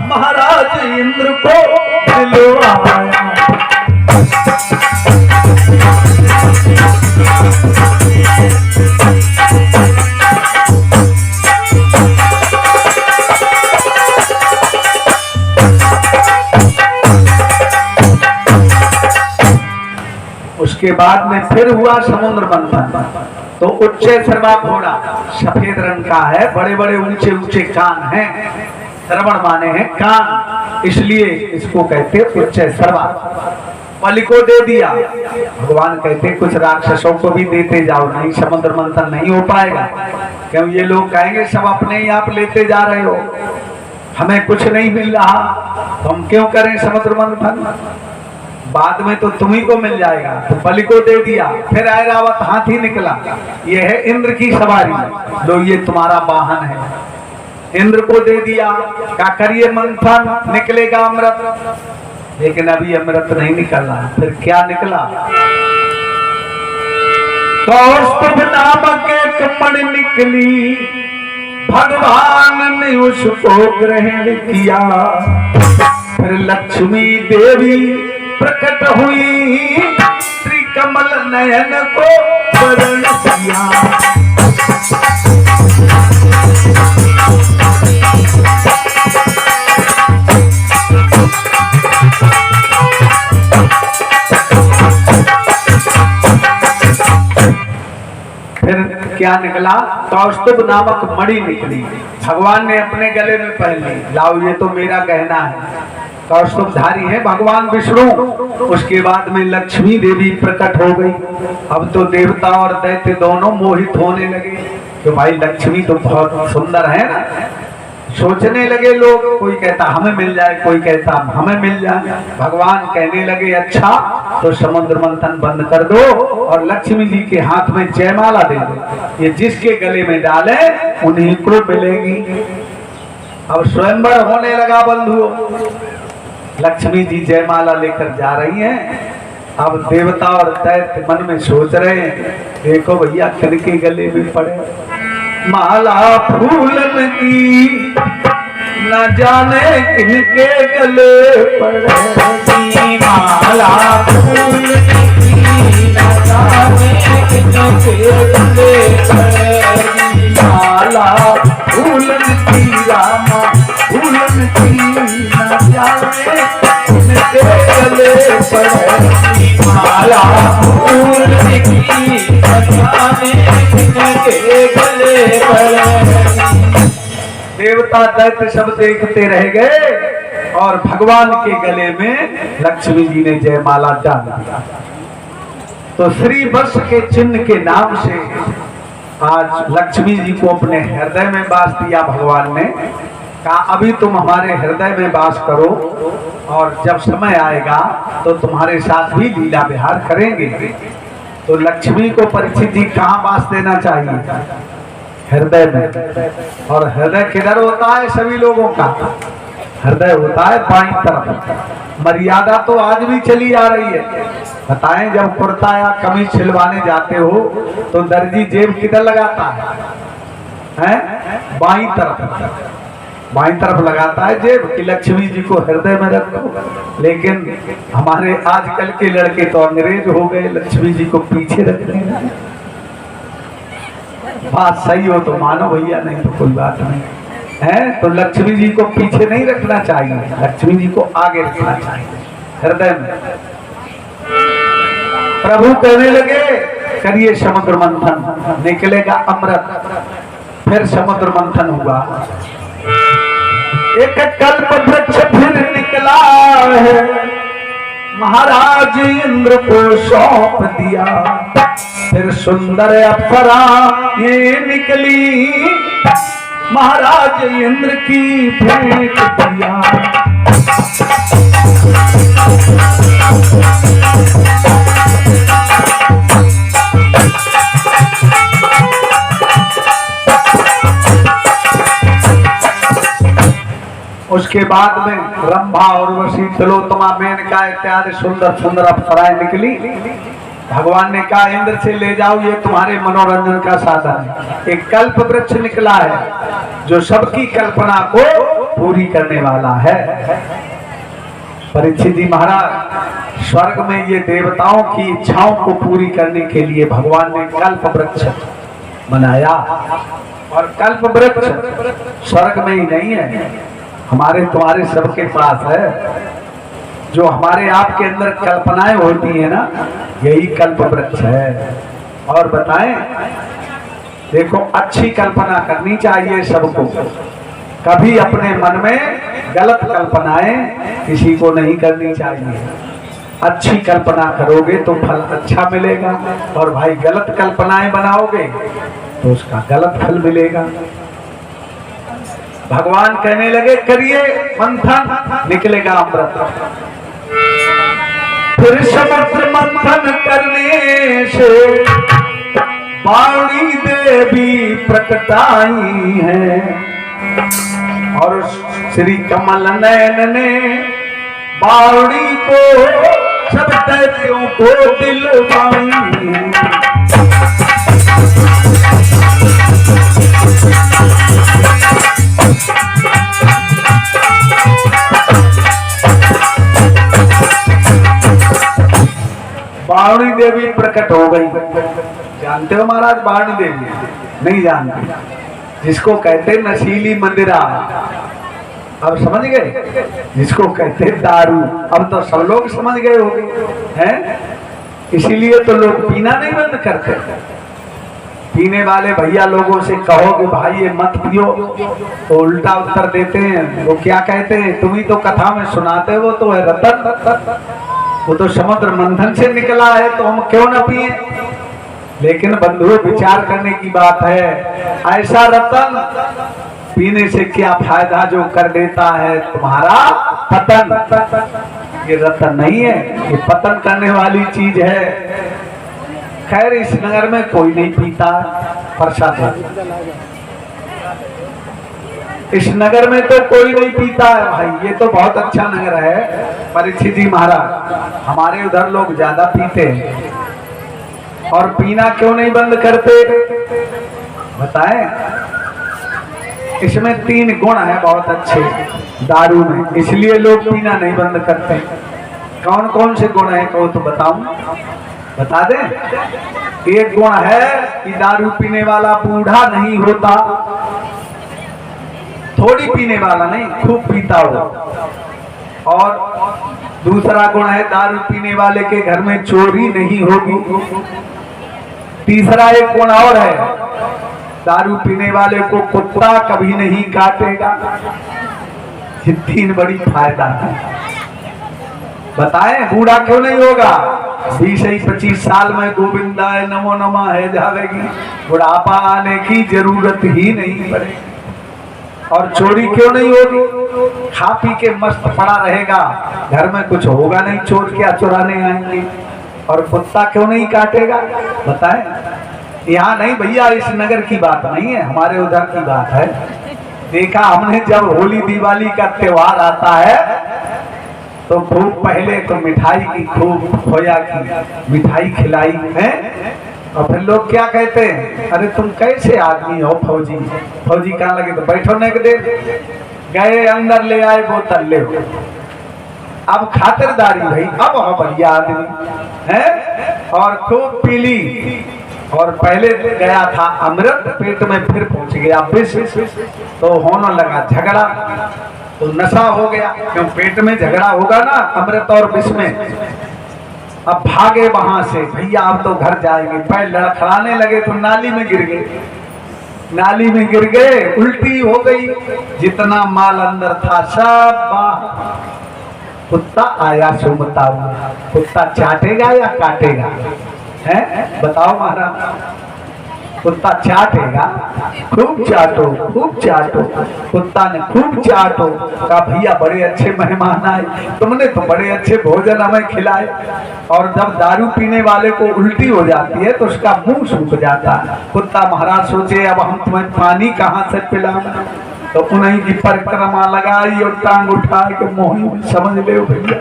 महाराज इंद्र को दिलवाया। उसके बाद में फिर हुआ समुद्र मंथन। तो उच्च सर्वा घोड़ा सफेद रंग का है, बड़े बड़े ऊंचे ऊंचे कान हैं, श्रवण माने हैं कान, इसलिए इसको कहते उच्च सर्वा। बलि को दे दिया। भगवान कहते कुछ राक्षसों को भी देते जाओ, नहीं समुद्र मंथन नहीं हो पाएगा। क्यों? ये लोग कहेंगे सब अपने ही आप लेते जा रहे हो, हमें कुछ नहीं मिल रहा, तो हम क्यों करें समुद्र मंथन? बाद में तो तुम्ही को मिल जाएगा। तो बलि को दे दिया। फिर ऐरावत हाथी निकला, ये है इंद्र की सवारी, लो ये तुम्हारा वाहन है। इंद्र को दे दिया, क्या करिए मंथन, निकलेगा अमृत। लेकिन अभी अमृत नहीं निकला। फिर क्या निकला? कौस्तुभ नामक एक मणि निकली, भगवान ने उसको ग्रहण किया। फिर लक्ष्मी देवी प्रकट हुई, श्री कमल नयन को वरण किया। फिर क्या निकला? कौस्तुभ नामक मणि निकली, भगवान ने अपने गले में पहन ली। लाओ ये तो मेरा गहना है। कौस्तुभधारी है भगवान विष्णु। उसके बाद में लक्ष्मी देवी प्रकट हो गई। अब तो देवता और दैत्य दोनों मोहित होने लगे कि भाई लक्ष्मी तो बहुत सुंदर है ना। सोचने लगे लोग, कोई कहता हमें मिल जाए, कोई कहता हमें मिल जाए। भगवान कहने लगे अच्छा तो समुद्र मंथन बंद कर दो और लक्ष्मी जी के हाथ में जयमाला दे दो, ये जिसके गले में डाले उन्हीं को मिलेगी। अब स्वयंवर होने लगा बंधुओं। लक्ष्मी जी जयमाला लेकर जा रही हैं। अब देवता और दैत्य मन में सोच रहे हैं, देखो भैया किनके गले में पड़े माला फूलन की, न जाने किनके गले पड़े माला फूल की, न जाने किनके गले पड़े। माला फूलन की रामा फूलन की, न जाने किनके गले पड़े माला फूल की, न जाने किनके गले पड़े। देवता दैत्य सब देखते रह गए और भगवान के गले में लक्ष्मी जी ने जयमाला डाल दिया। तो श्री वत्स के चिन्ह के नाम से आज लक्ष्मी जी को अपने हृदय में वास दिया भगवान ने। कहा अभी तुम हमारे हृदय में वास करो और जब समय आएगा तो तुम्हारे साथ भी लीला विहार करेंगे। तो लक्ष्मी को परीक्षित जी कहाँ वास देना चाहिए? हृदय में। और हृदय किधर होता है? सभी लोगों का हृदय होता है बाईं तरफ। मर्यादा तो आज भी चली आ रही है। बताएं, जब कुर्ता या कमीज सिलवाने जाते हो तो दर्जी जेब किधर लगाता है? बाईं तरफ। बाईं तरफ लगाता है जेब कि लक्ष्मी जी को हृदय में रखो। लेकिन हमारे आजकल के लड़के तो अंग्रेज हो गए, लक्ष्मी जी को पीछे रखते हैं। बात सही हो तो मानो भैया, नहीं तो कोई बात नहीं है। तो लक्ष्मी जी को पीछे नहीं रखना चाहिए, लक्ष्मी जी को आगे रखना चाहिए हृदय में। प्रभु कहने लगे करिए समुद्र मंथन, निकलेगा अमृत। फिर समुद्र मंथन हुआ। एक कल्प वृक्ष फिर निकला है, महाराज इंद्र को सौंप दिया। फिर सुंदर अप्सरा ये निकली, महाराज इंद्र की भेंट दिया। उसके बाद में रंभा और उर्वशी, तिलोत्तमा, मेनका इत्यादि सुंदर सुंदर अप्सराएं निकली। भगवान ने कहा इंद्र से ले जाओ, ये तुम्हारे मनोरंजन का साधन है। एक कल्प वृक्ष निकला है जो सबकी कल्पना को पूरी करने वाला है। परीक्षित जी महाराज, स्वर्ग में ये देवताओं की इच्छाओं को पूरी करने के लिए भगवान ने कल्प वृक्ष बनाया। और कल्प वृक्ष स्वर्ग में ही नहीं है, हमारे तुम्हारे सबके पास है। जो हमारे आपके अंदर कल्पनाएं होती है ना, यही कल्प वृक्ष है। और बताएं, देखो अच्छी कल्पना करनी चाहिए सबको। कभी अपने मन में गलत कल्पनाएं किसी को नहीं करनी चाहिए। अच्छी कल्पना करोगे तो फल अच्छा मिलेगा, और भाई गलत कल्पनाएं बनाओगे तो उसका गलत फल मिलेगा। भगवान कहने लगे करिए मंथन, निकलेगा अमृत। फिर समुद्र मंथन करने से बावड़ी देवी प्रकटाई है, और श्री कमल नयन ने बावड़ी को सब दैत्यों को दिलवाई है। बावड़ी देवी प्रकट हो गई। जानते हो महाराज बावड़ी देवी? नहीं जानते। जिसको कहते नशीली मंदिरा, अब समझ गए? जिसको कहते दारू, अब तो सब लोग समझ गए होंगे हैं। इसीलिए तो लोग पीना नहीं बंद करते। पीने वाले भैया लोगों से कहो कि भाई ये मत पियो तो उल्टा उत्तर देते हैं। वो क्या कहते हैं, तुम ही तो कथा में सुनाते हो तो है रतन, वो तो समुद्र मंथन से निकला है तो हम क्यों ना पिए। लेकिन बंधुओं, विचार करने की बात है। ऐसा रतन पीने से क्या फायदा जो कर देता है तुम्हारा पतन। ये रतन नहीं है, ये पतन करने वाली चीज है। खैर इस नगर में कोई नहीं पीता प्रसाद। इस नगर में तो कोई नहीं पीता है भाई, ये तो बहुत अच्छा नगर है परीक्षित जी महाराज। हमारे उधर लोग ज्यादा पीते हैं, और पीना क्यों नहीं बंद करते बताएं? इसमें 3 गुण है बहुत अच्छे दारू में, इसलिए लोग पीना नहीं बंद करते। कौन कौन से गुण है कहो तो बताऊं, बता दें? एक गुण है कि दारू पीने वाला बूढ़ा नहीं होता, थोड़ी पीने वाला नहीं, खूब पीता हो। और दूसरा गुण है दारू पीने वाले के घर में चोरी नहीं होगी। तीसरा एक गुण और है, दारू पीने वाले को कुत्ता कभी नहीं काटेगा। ये 3 बड़ी फायदा है। बताएं बूढ़ा क्यों नहीं होगा? 20-25 साल में गोविंदाय नमो नमः है जावेगी, बुढ़ापा आने की जरूरत ही नहीं पड़ेगी। और चोरी क्यों नहीं होगी? खा पी के मस्त पड़ा रहेगा, घर में कुछ होगा नहीं, चोर क्या चुराने आएंगे। और कुत्ता क्यों नहीं काटेगा बताएं? यहाँ नहीं भैया, इस नगर की बात नहीं है, हमारे उधर की बात है। देखा हमने जब होली दिवाली का त्योहार आता है तो खूब पहले तो मिठाई की, खूब खोया की मिठाई खिलाई है। और फिर लोग क्या कहते हैं, अरे तुम कैसे आदमी हो फौजी? फौजी कहाँ लगे? तो बैठो नहीं दे, गए अंदर ले आए बोतल ले। अब खातिरदारी भाई, अब हो बढ़िया आदमी है, और खूब पीली। और पहले गया था अमृत, पेट में फिर पहुंच गया विष, तो होने लगा झगड़ा, तो नशा हो गया। क्यों? पेट में झगड़ा होगा ना अमृत और विष में। अब भागे वहां से, भैया अब तो घर जाएंगे। पैर लड़खड़ाने लगे तो नाली में गिर गए, नाली में गिर गए, उल्टी हो गई, जितना माल अंदर था सब बाहर। कुत्ता आया सुमता हुआ, कुत्ता चाटेगा या काटेगा? हैं बताओ महाराज? कुत्ता चाटेगा, खूब चाटो खूब चाटो। कुत्ता ने खूब चाटो, कहा भैया बड़े अच्छे मेहमान आए, तुमने तो बड़े अच्छे भोजन हमें खिलाए। और जब दारू पीने वाले को उल्टी हो जाती है तो उसका मुंह सूख जाता है। कुत्ता महाराज सोचे अब हम तुम्हें पानी कहाँ से पिलाएं, तो उन्हीं की परिक्रमा लगाई और टांग उठा के मोही समझ ले भैया।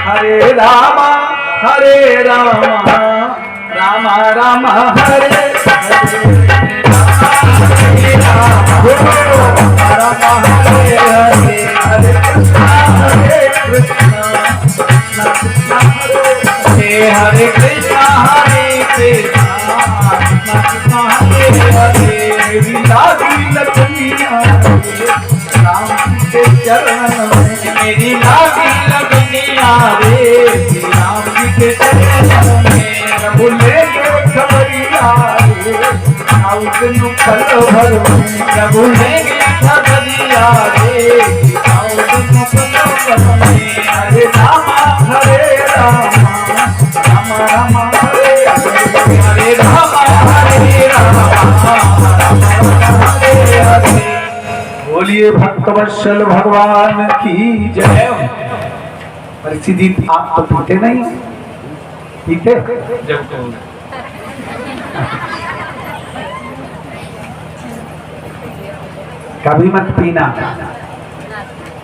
हरे रामा रामा रामा हरे हरे कृष्णा हरे कृष्णा हरे हरे। लागी लक्ष्मिया राम के चरण में, मेरी लागी लगनिया रे राम जी के चरण में। प्रभु लेके खबरिया रे आओ दिन फल भर में। प्रभु लेके खबरिया रे आओ दिन फल भर में। हरे रामा रामा रामा हरे हरे रामा हरे रामा हरे हरे। बोलिए भक्तवत्सल भगवान की जय। परीक्षित जी आप तो पीते नहीं, पीते? कभी मत पीना,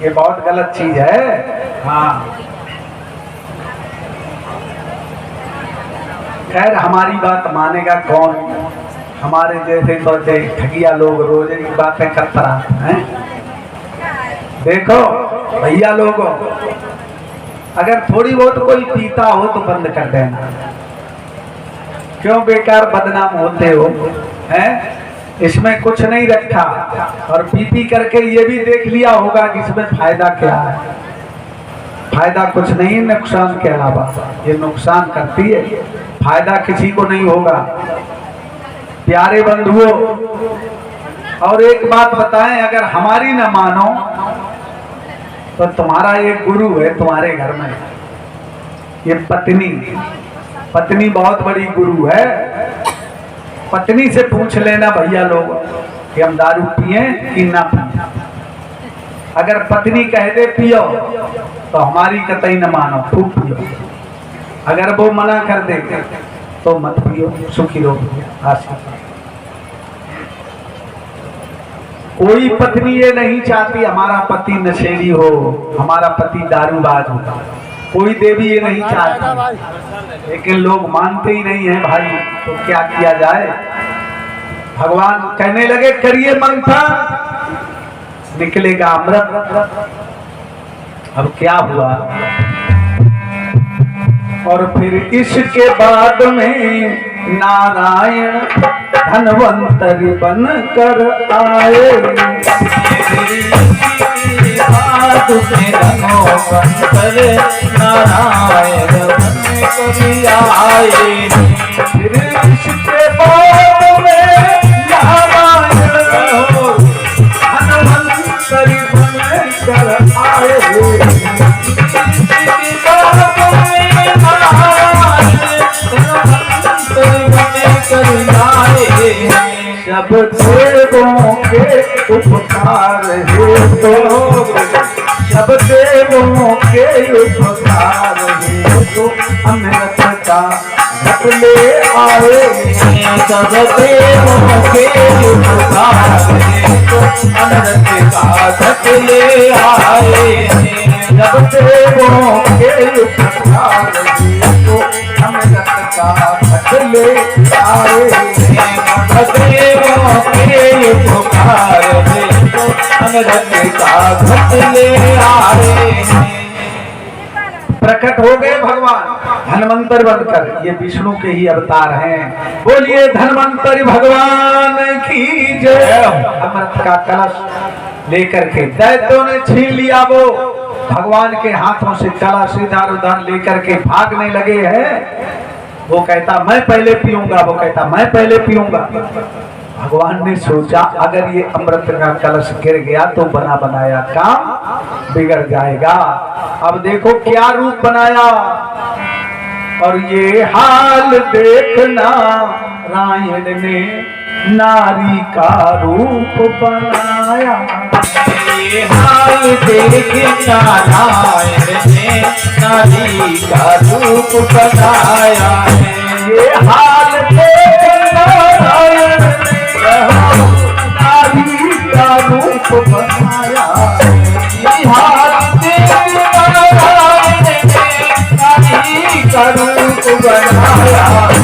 ये बहुत गलत चीज है। हाँ खैर हमारी बात मानेगा कौन? हमारे जैसे तो ठगिया लोग रोज की बातें करता हैं। देखो भैया लोगों, अगर थोड़ी बहुत कोई पीता हो तो बंद कर देना, क्यों बेकार बदनाम होते हो हैं? इसमें कुछ नहीं रखा, और पी करके ये भी देख लिया होगा कि इसमें फायदा क्या है। फायदा कुछ नहीं, नुकसान के अलावा ये नुकसान करती है, फायदा किसी को नहीं होगा। प्यारे बंधुओं, और एक बात बताएं, अगर हमारी न मानो तो तुम्हारा एक गुरु है तुम्हारे घर में, ये पत्नी। पत्नी बहुत बड़ी गुरु है। पत्नी से पूछ लेना भैया लोग कि हम दारू पिए कि ना पिए। अगर पत्नी कह दे पियो तो हमारी कतई न मानो, खूब पियो। अगर वो मना कर दे तो मत पियो, सुखी रहो। आशीष कोई पत्नी ये नहीं चाहती हमारा पति नशेड़ी हो, हमारा पति दारूबाज हो, कोई देवी ये नहीं चाहती, लेकिन लोग मानते ही नहीं है भाई। तो क्या किया जाए? भगवान कहने लगे करिए मंथन, निकलेगा अमृत। अब क्या हुआ? और फिर इसके बाद में नारायण धनवंतरी बन कर आए। नारायण बन कर आए। फिर इसके बाद में नारायण धनवंतरी बन कर आए। सब देवों के उपकार हेतु, सब देवों के उपकार हेतु अमृत का घट ले आए। सब देवों के उपकार हेतु अमृत का घट ले आए। सब देवों के उपकार हेतु अमृत का घट ले आए। देवों के पुकार हेतु अमृत का घट ले आए। प्रकट हो गए भगवान धनवंतरि बनकर। ये विष्णु के ही अवतार हैं। बोलिए धनवंतरि भगवान की जय। अमृत का कलश लेकर के दैत्यों ने छीन लिया। वो भगवान के हाथों से कलश इधर उधर लेकर के भागने लगे हैं। वो कहता मैं पहले पीऊंगा, वो कहता मैं पहले पीऊंगा। भगवान ने सोचा अगर ये अमृत का कलश गिर गया तो बना बनाया काम बिगड़ जाएगा। अब देखो क्या रूप बनाया। और ये हाल देखना रायण ने नारी का रूप बनाया। ये हाल देखना नारायण ने नारी का रूप बनाया है। ये हाल देखना नारायण ने नारी का रूप बनाया। ये हाल देखना नारायण ने नारी का रूप बनाया है।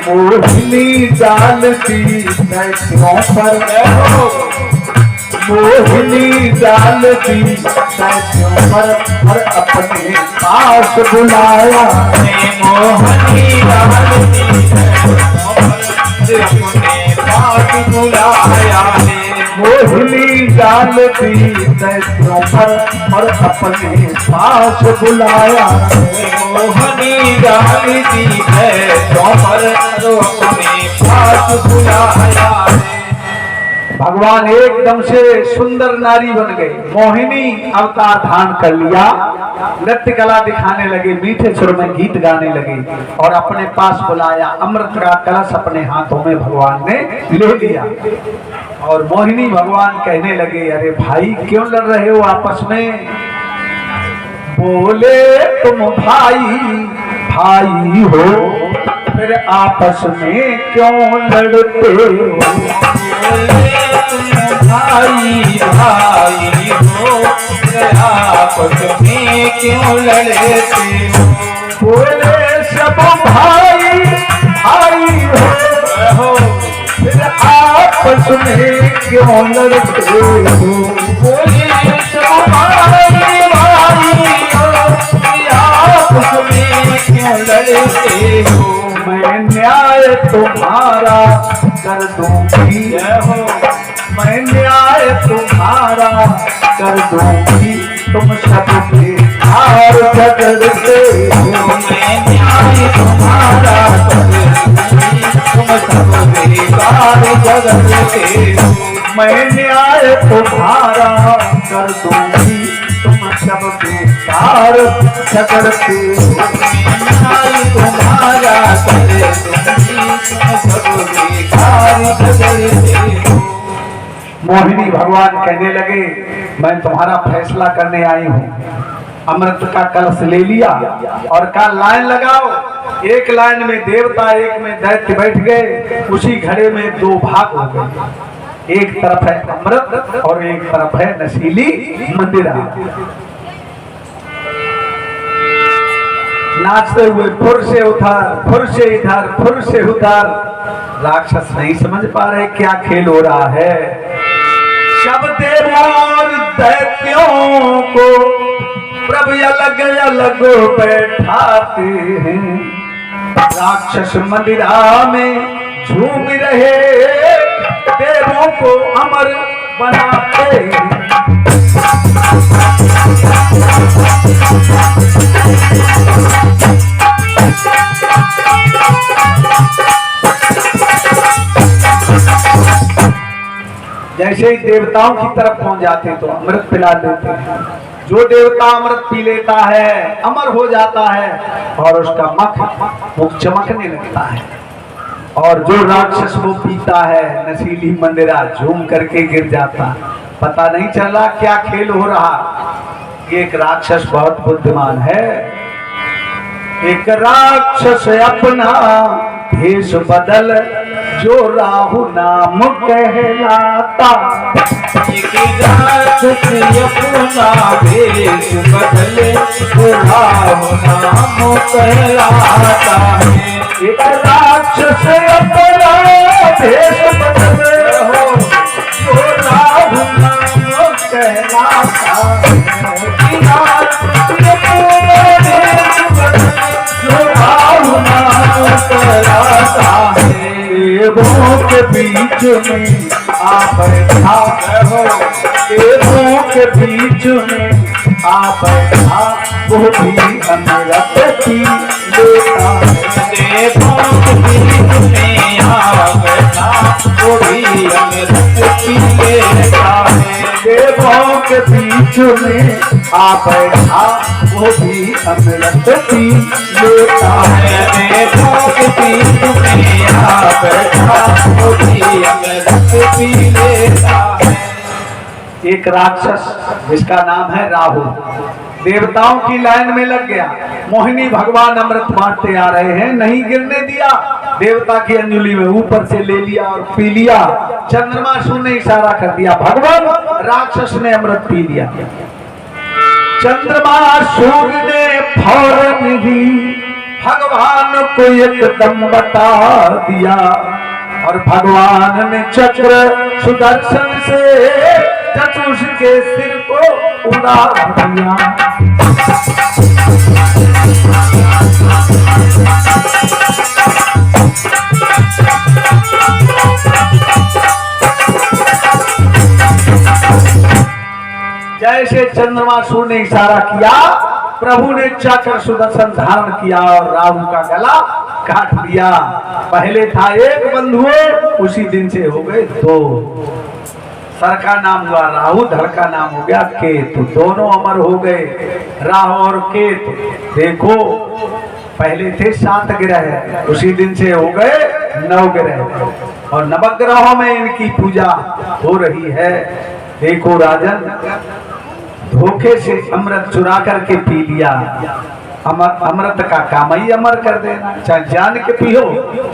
मोहिनी डालती दैत्यों पर, मोहिनी डालती दैत्यों पर अपने पास बुलाया। मोहिनी डालती अपने पास बुलाया है। मोहिनी डालती दैत्यों पर अपने पास बुलाया। मोहिनी डालती दैत्यों पर अपने पास बुलाया है। भगवान एकदम से सुंदर नारी बन गए। मोहिनी अवतार धारण कर लिया। नृत्य कला दिखाने लगे, मीठे सुर में गीत गाने लगे और अपने पास बुलाया। अमृत का कलश अपने हाथों में भगवान ने ले लिया। और मोहिनी भगवान कहने लगे अरे भाई क्यों लड़ रहे हो आपस में? बोले तुम भाई भाई हो फिर आपस में क्यों लड़ते हो? भाई भाई हो आपस में क्यों लड़ते हो? बोले सब भाई भाई हो फिर आपस में क्यों लड़ते हो? बोले सब भाई भाई हो आपस में क्यों लड़ते हो? मैं न्याय तुम्हारा कर दूंगी हो, मैं न्याय तुम्हारा कर दूंगी। तुम सब बेकार झगड़ते हो। मैं न्याय तुम्हारा कर दूंगी। तुम सब बेकार झगड़ते हो। मैं न्याय तुम्हारा कर दूंगी। तुम सब बेकार झगड़ते हो। न्याय तुम्हारा कर दूंगी। तुम सब बेकार झगड़ते हो। मोहिनी भगवान कहने लगे मैं तुम्हारा फैसला करने आई हूँ। अमृत का कलश ले लिया और कहा लाइन लगाओ। एक लाइन में देवता एक में दैत्य बैठ गए। उसी घड़े में दो भाग हो गए। एक तरफ है अमृत और एक तरफ है नशीली मदिरा। नाचते हुए फुर से उधर, फुर से इधर, फुर से उधर। राक्षस नहीं समझ पा रहे क्या खेल हो रहा है। सब देवों और दैत्यों को प्रभु अलग अलग बैठाते हैं। राक्षस मदिरा में झूम रहे, देवों को अमर बनाते हैं। जैसे ही देवताओं की तरफ पहुंच जाते तो अमृत पिला देते हैं। जो देवता अमृत पी लेता है अमर हो जाता है और उसका मुख चमकने लगता है। और जो राक्षस वो पीता है नशीली मदिरा, झूम करके गिर जाता। पता नहीं चला क्या खेल हो रहा। एक राक्षस बहुत बुद्धिमान है। एक राक्षस अपना भेष बदल जो राहु नाम कहलाता। एक राक्षस अपना भेष बदले जो राहु नाम कहलाता है। एक राक्षस अपना भेष बदल जो राहु नाम कहलाता है। देवों के बीच में आप बैठा हो, देवों के बीच में आप बैठा, वो भी अमृत पी लेता है। देवों के बीच में आप बैठा, वो भी अमृत पी लेता है। देवों के बीच में आप बैठा, वो भी अमृत पी लेता है। देवों के बीच में आप बैठा, वो भी अमृत पी लेता है। एक राक्षस जिसका नाम है राहु देवताओं की लाइन में लग गया। मोहिनी भगवान अमृत बांटते आ रहे हैं, नहीं गिरने दिया। देवता की अंजुली में ऊपर से ले लिया और पी लिया। चंद्रमा ने इशारा कर दिया, भगवान राक्षस ने अमृत पी लिया। चंद्रमा सूर्य ने फौरन ही भगवान को एकदम बता दिया और भगवान ने चक्र सुदर्शन से चतुष के सिर को उड़ा दिया। जैसे चंद्रमासुर ने इशारा किया, प्रभु ने चक्र सुदर्शन धारण किया और राहु का गला काट दिया। पहले था एक बंधु, उसी दिन से हो गए दो। सर का नाम हुआ राहु, धड़ का नाम हो गया केतु। दोनों अमर हो गए, राहु और केतु। देखो पहले थे 7 ग्रह, उसी दिन से हो गए 9 ग्रह और नवग्रहों में इनकी पूजा हो रही है। देखो राजन, धोखे से अमृत चुरा करके पी लिया। अमृत का काम ही अमर कर देना, चाहे जान के पियो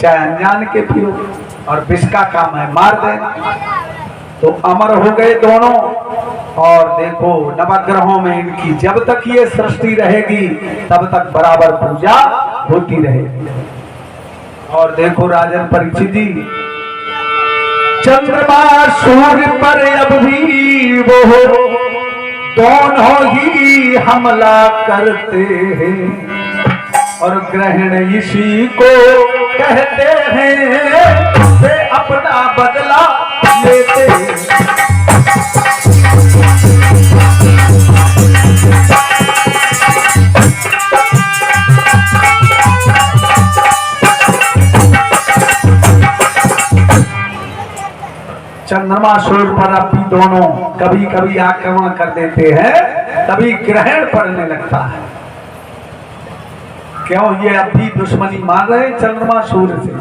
चाहे अनजान के पियो, और विष का काम है मार देना। तो अमर हो गए दोनों। और देखो नवग्रहों में इनकी जब तक ये सृष्टि रहेगी तब तक बराबर पूजा होती रहेगी। और देखो राजन परीक्षित जी, चंद्रमा सूर्य पर अब भी वो दोनों ही हमला करते हैं और ग्रहण इसी को कहते हैं, वे अपना बदला लेते हैं। चंद्रमा सूर्य पर अब भी दोनों कभी कभी आक्रमण कर देते हैं, कभी ग्रहण पड़ने लगता है। क्यों ये अब भी दुश्मनी मान रहे हैं चंद्रमा सूर्य से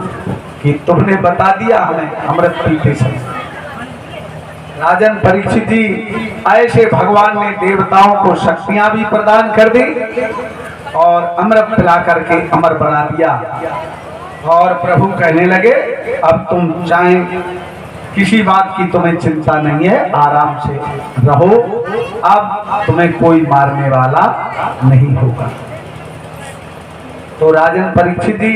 कि तुमने बता दिया हमें अमृत पीते समय। राजन परीक्षित जी, ऐसे भगवान ने देवताओं को शक्तियां भी प्रदान कर दी और अमृत पिला करके अमर बना दिया। और प्रभु कहने लगे, अब तुम चाहे किसी बात की तुम्हें चिंता नहीं है, आराम से रहो, अब तुम्हें कोई मारने वाला नहीं होगा। तो राजन परीक्षित जी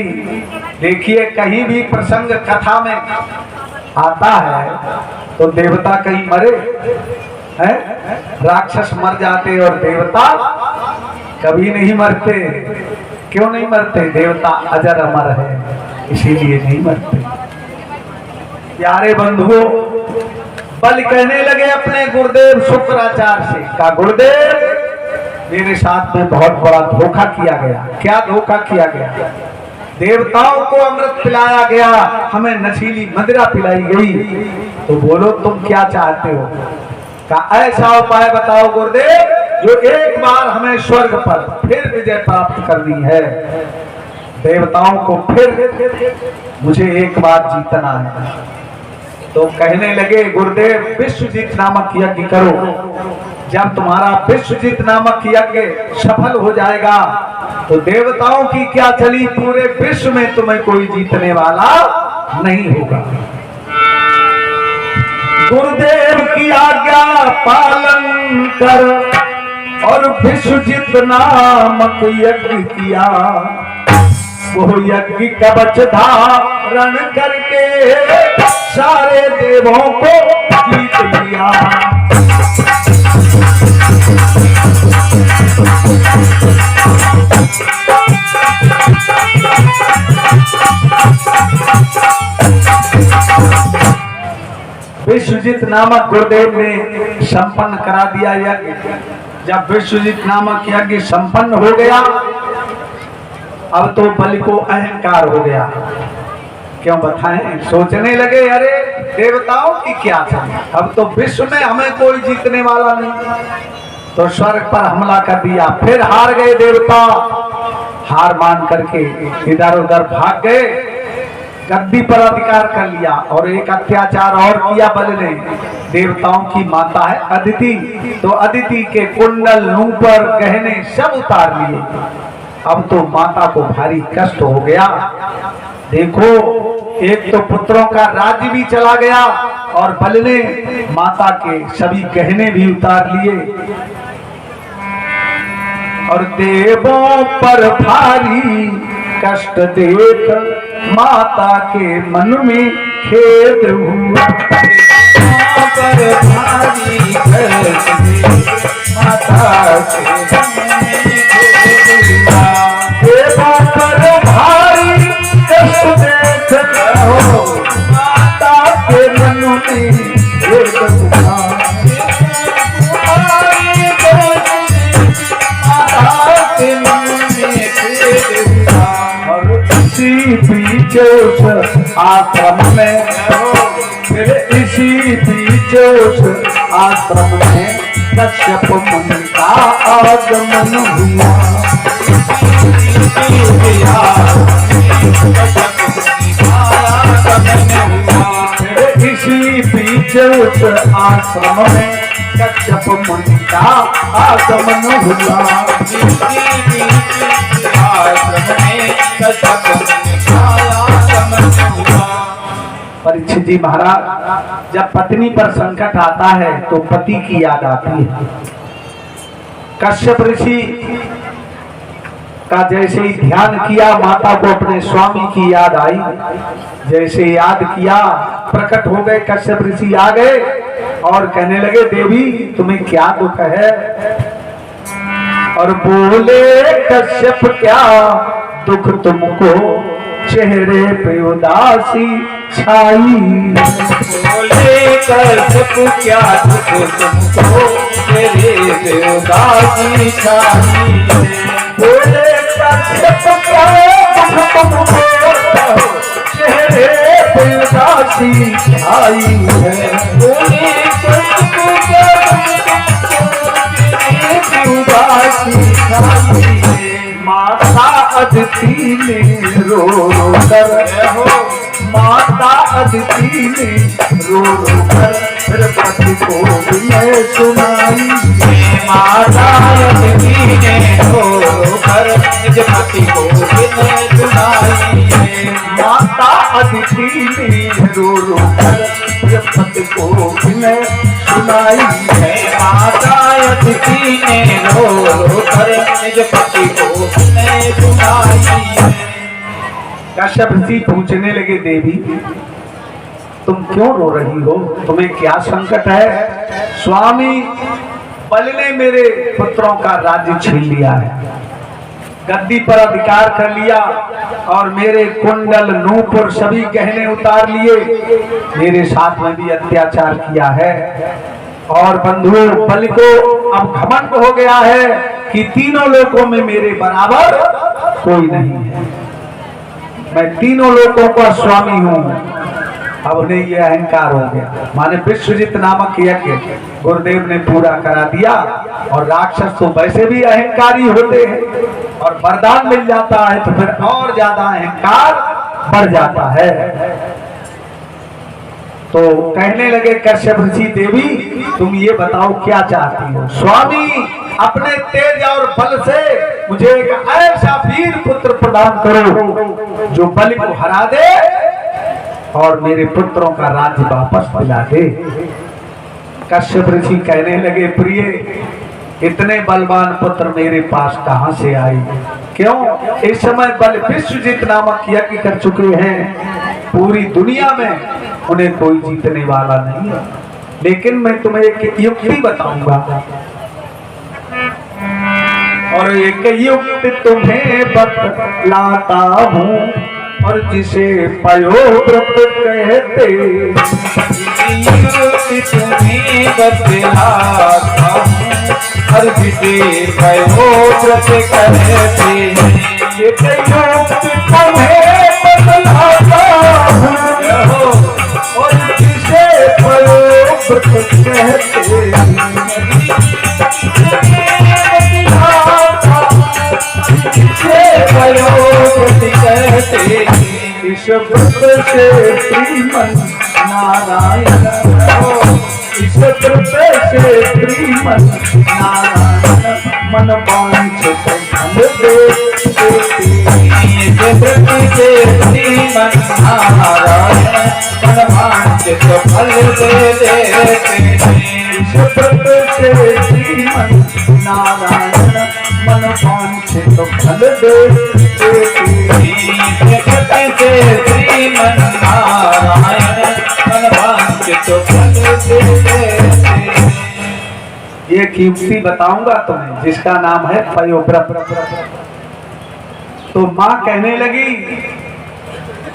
देखिए, कहीं भी प्रसंग कथा में आता है तो देवता कहीं मरे हैं, राक्षस मर जाते और देवता कभी नहीं मरते। क्यों नहीं मरते? देवता अजर अमर है, इसीलिए नहीं मरते। प्यारे बंधुओं, बल कहने लगे अपने गुरुदेव शुक्राचार्य से, कहा गुरुदेव मेरे साथ में बहुत बड़ा धोखा किया गया। क्या धोखा किया गया? देवताओं को अमृत पिलाया गया, हमें नशीली मदिरा पिलाई गई। तो बोलो तुम क्या चाहते हो? कहा ऐसा उपाय बताओ गुरुदेव जो एक बार हमें स्वर्ग पर फिर विजय प्राप्त करनी है। देवताओं को फिर मुझे एक बार जीतना है। तो कहने लगे गुरुदेव विश्वजीत नामक यज्ञ करो। जब तुम्हारा विश्वजीत नामक यज्ञ सफल हो जाएगा तो देवताओं की क्या चली, पूरे विश्व में तुम्हें कोई जीतने वाला नहीं होगा। गुरुदेव की आज्ञा पालन कर और विश्वजीत नामक यज्ञ किया। वो यज्ञ कवच धारण करके सारे देवों को जीत लिया। विश्वजीत नामक गुरुदेव ने संपन्न करा दिया यज्ञ। जब विश्वजीत नामक यज्ञ संपन्न हो गया, अब तो बलि को अहंकार हो गया। क्यों बताएं? सोचने लगे अरे देवताओं की क्या था, अब तो विश्व में हमें कोई जीतने वाला नहीं। तो स्वर्ग पर हमला कर दिया, फिर हार गए देवता। हार मान करके इधर उधर भाग गए, गद्दी पर अधिकार कर लिया। और एक अत्याचार और किया बल ने। देवताओं की माता है अदिति, तो अदिति के कुंडल, नूपुर, गहने सब उतार लिए। अब तो माता को भारी कष्ट हो गया। देखो, एक तो पुत्रों का राज्य भी चला गया और बल ने माता के सभी गहने भी उतार लिए। और देवों पर भारी कष्ट देख माता के मन में खेद हुआ। पर भारी कष्ट देख माता के मन में खेद हुआ। देवों पर भारी कष्ट देख माता के मन में खेद हुआ। बीच उस आश्रम में, फिर इसी बीच उस आश्रम में कश्यप मुनि का आगमन हुआ। फिर इसी बीच उस आश्रम में कश्यप मुनि का आगमन हुआ। परीक्षित जी महाराज, जब पत्नी पर संकट आता है तो पति की याद आती है। कश्यप ऋषि का जैसे ही ध्यान किया, माता को अपने स्वामी की याद आई। जैसे याद किया, प्रकट हो गए कश्यप ऋषि, आ गए और कहने लगे देवी तुम्हें क्या दुख है? और बोले कश्यप क्या दुख तुमको, चेहरे पे उदासी छाई। बोले कश्यप क्या दुख तुमको, चेहरे पे उदासी छाई। बोले कश्यप क्या दुख तुमको, चेहरे पे उदासी छाई है। बोले कश्यप क्या उदासी छाई है। माता अदिति ने रो रो कर, माता अदिति ने रो रो कर फिर पति को विनय सुनाई। माता अदिति ने रो रो कर निज पति को विनय सुनाई। माता कीनी रो रो कर प्रियपति को विनय सुनाई है। माता अतिथि ने रो रो कर निज पति को विनय सुनाई है। कश्यप ऋषि पूछने लगे, देवी तुम क्यों रो रही हो, तुम्हें क्या संकट है? स्वामी, बलि ने मेरे पुत्रों का राज्य छीन लिया है, गद्दी पर अधिकार कर लिया और मेरे कुंडल नूपुर सभी गहने उतार लिए, मेरे साथ में भी अत्याचार किया है। और बंधुओं, बलि को अब घमंड हो गया है कि तीनों लोकों में मेरे बराबर कोई नहीं है, मैं तीनों लोकों का स्वामी हूँ। अब उन्हें यह अहंकार हो गया। माने विश्वजित नामक यज्ञ गुरुदेव ने पूरा करा दिया, और राक्षस तो वैसे भी अहंकारी होते हैं, और वरदान मिल जाता है तो फिर और ज्यादा अहंकार बढ़ जाता है। तो कहने लगे कश्यप ऋषि, देवी तुम ये बताओ क्या चाहती हो? स्वामी, अपने तेज और बल से मुझे एक ऐसा वीर पुत्र प्रदान करो जो बलि को हरा दे और मेरे पुत्रों का राज्य वापस दिला दे। कश्यप ऋषि कहने लगे, प्रिय, इतने बलवान पुत्र मेरे पास कहां से आए? क्यों? इस समय बल विश्वजित नामक यज्ञ कर चुके हैं, पूरी दुनिया में उन्हें कोई जीतने वाला नहीं है। लेकिन मैं तुम्हें एक युक्ति बताऊंगा, और एक युक्ति तुम्हें बतलाता हूँ, और जिसे पयोव्रत कहते, युक्ति तुम्हें बतलाता हूँ, और जिसे पयोव्रत कहते। एक युक्ति तुम्हें बतलाता हूँ, और जिसे पयोव्रत कहते। इस व्रत से श्रीमन नारायण, इस व्रत से श्रीमन नारायण मन वांछित फल देते। इस व्रत से श्रीमन नारायण मन वांछित फल देते। इस व्रत से श्रीमन नारायण मन वांछित फल देते। श्रीमन नारायण मन वांछित फल देते। एक युक्ति बताऊंगा तुम्हें जिसका नाम है पयोव्रत। तो माँ कहने लगी,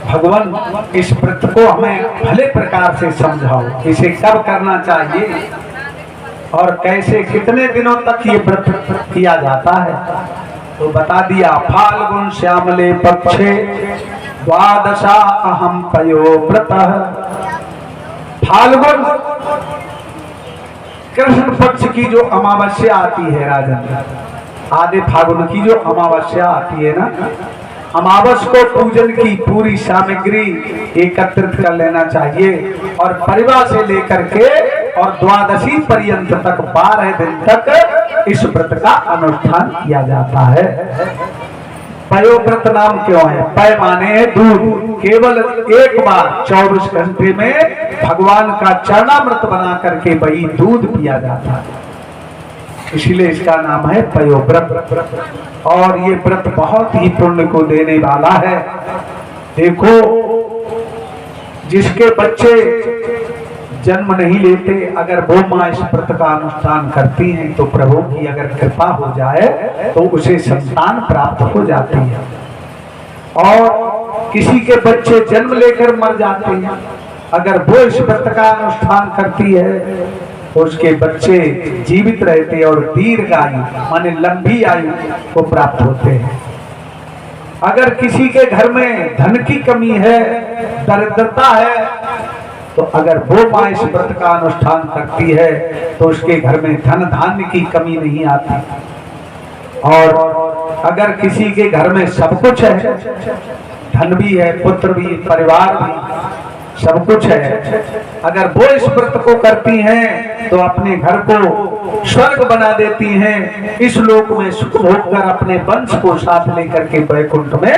भगवान इस व्रत को हमें भले प्रकार से समझाओ, इसे कब करना चाहिए और कैसे, कितने दिनों तक ये व्रत किया जाता है? तो बता दिया, फाल्गुन श्यामले पक्षे द्वादशा अहम पयोव्रतः। फाल्गुन कृष्ण पक्ष की जो अमावस्या आती है राजन, आधे फाल्गुन की जो अमावस्या आती है ना, अमावस को पूजन की पूरी सामग्री एकत्रित कर लेना चाहिए, और परिवार से लेकर के और द्वादशी पर्यंत तक 12 दिन तक इस व्रत का अनुष्ठान किया जाता है। पयोव्रत नाम क्यों है? पय माने है दूध, केवल एक बार 24 घंटे में भगवान का चरणामृत बना करके वही दूध पिया जाता है, इसलिए इसका नाम है पयोव्रत। और ये व्रत बहुत ही पुण्य को देने वाला है। देखो, जिसके बच्चे जन्म नहीं लेते, अगर वो माँ इस व्रत का अनुष्ठान करती हैं तो प्रभु की अगर कृपा हो जाए तो उसे संतान प्राप्त हो जाती है। और किसी के बच्चे जन्म लेकर मर जाते हैं, अगर वो इस व्रत का अनुष्ठान करती है तो उसके बच्चे जीवित रहते और दीर्घायु माने लंबी आयु को प्राप्त होते हैं। अगर किसी के घर में धन की कमी है, दरिद्रता है, तो अगर वो माँ इस व्रत का अनुष्ठान करती है तो उसके घर में धन धान्य की कमी नहीं आती। और अगर किसी के घर में सब कुछ है, धन भी है, पुत्र भी, परिवार भी, सब कुछ है, अगर वो इस व्रत को करती हैं तो अपने घर को स्वर्ग बना देती हैं, इस लोक में सुख भोग कर अपने वंश को साथ लेकर के वैकुंठ में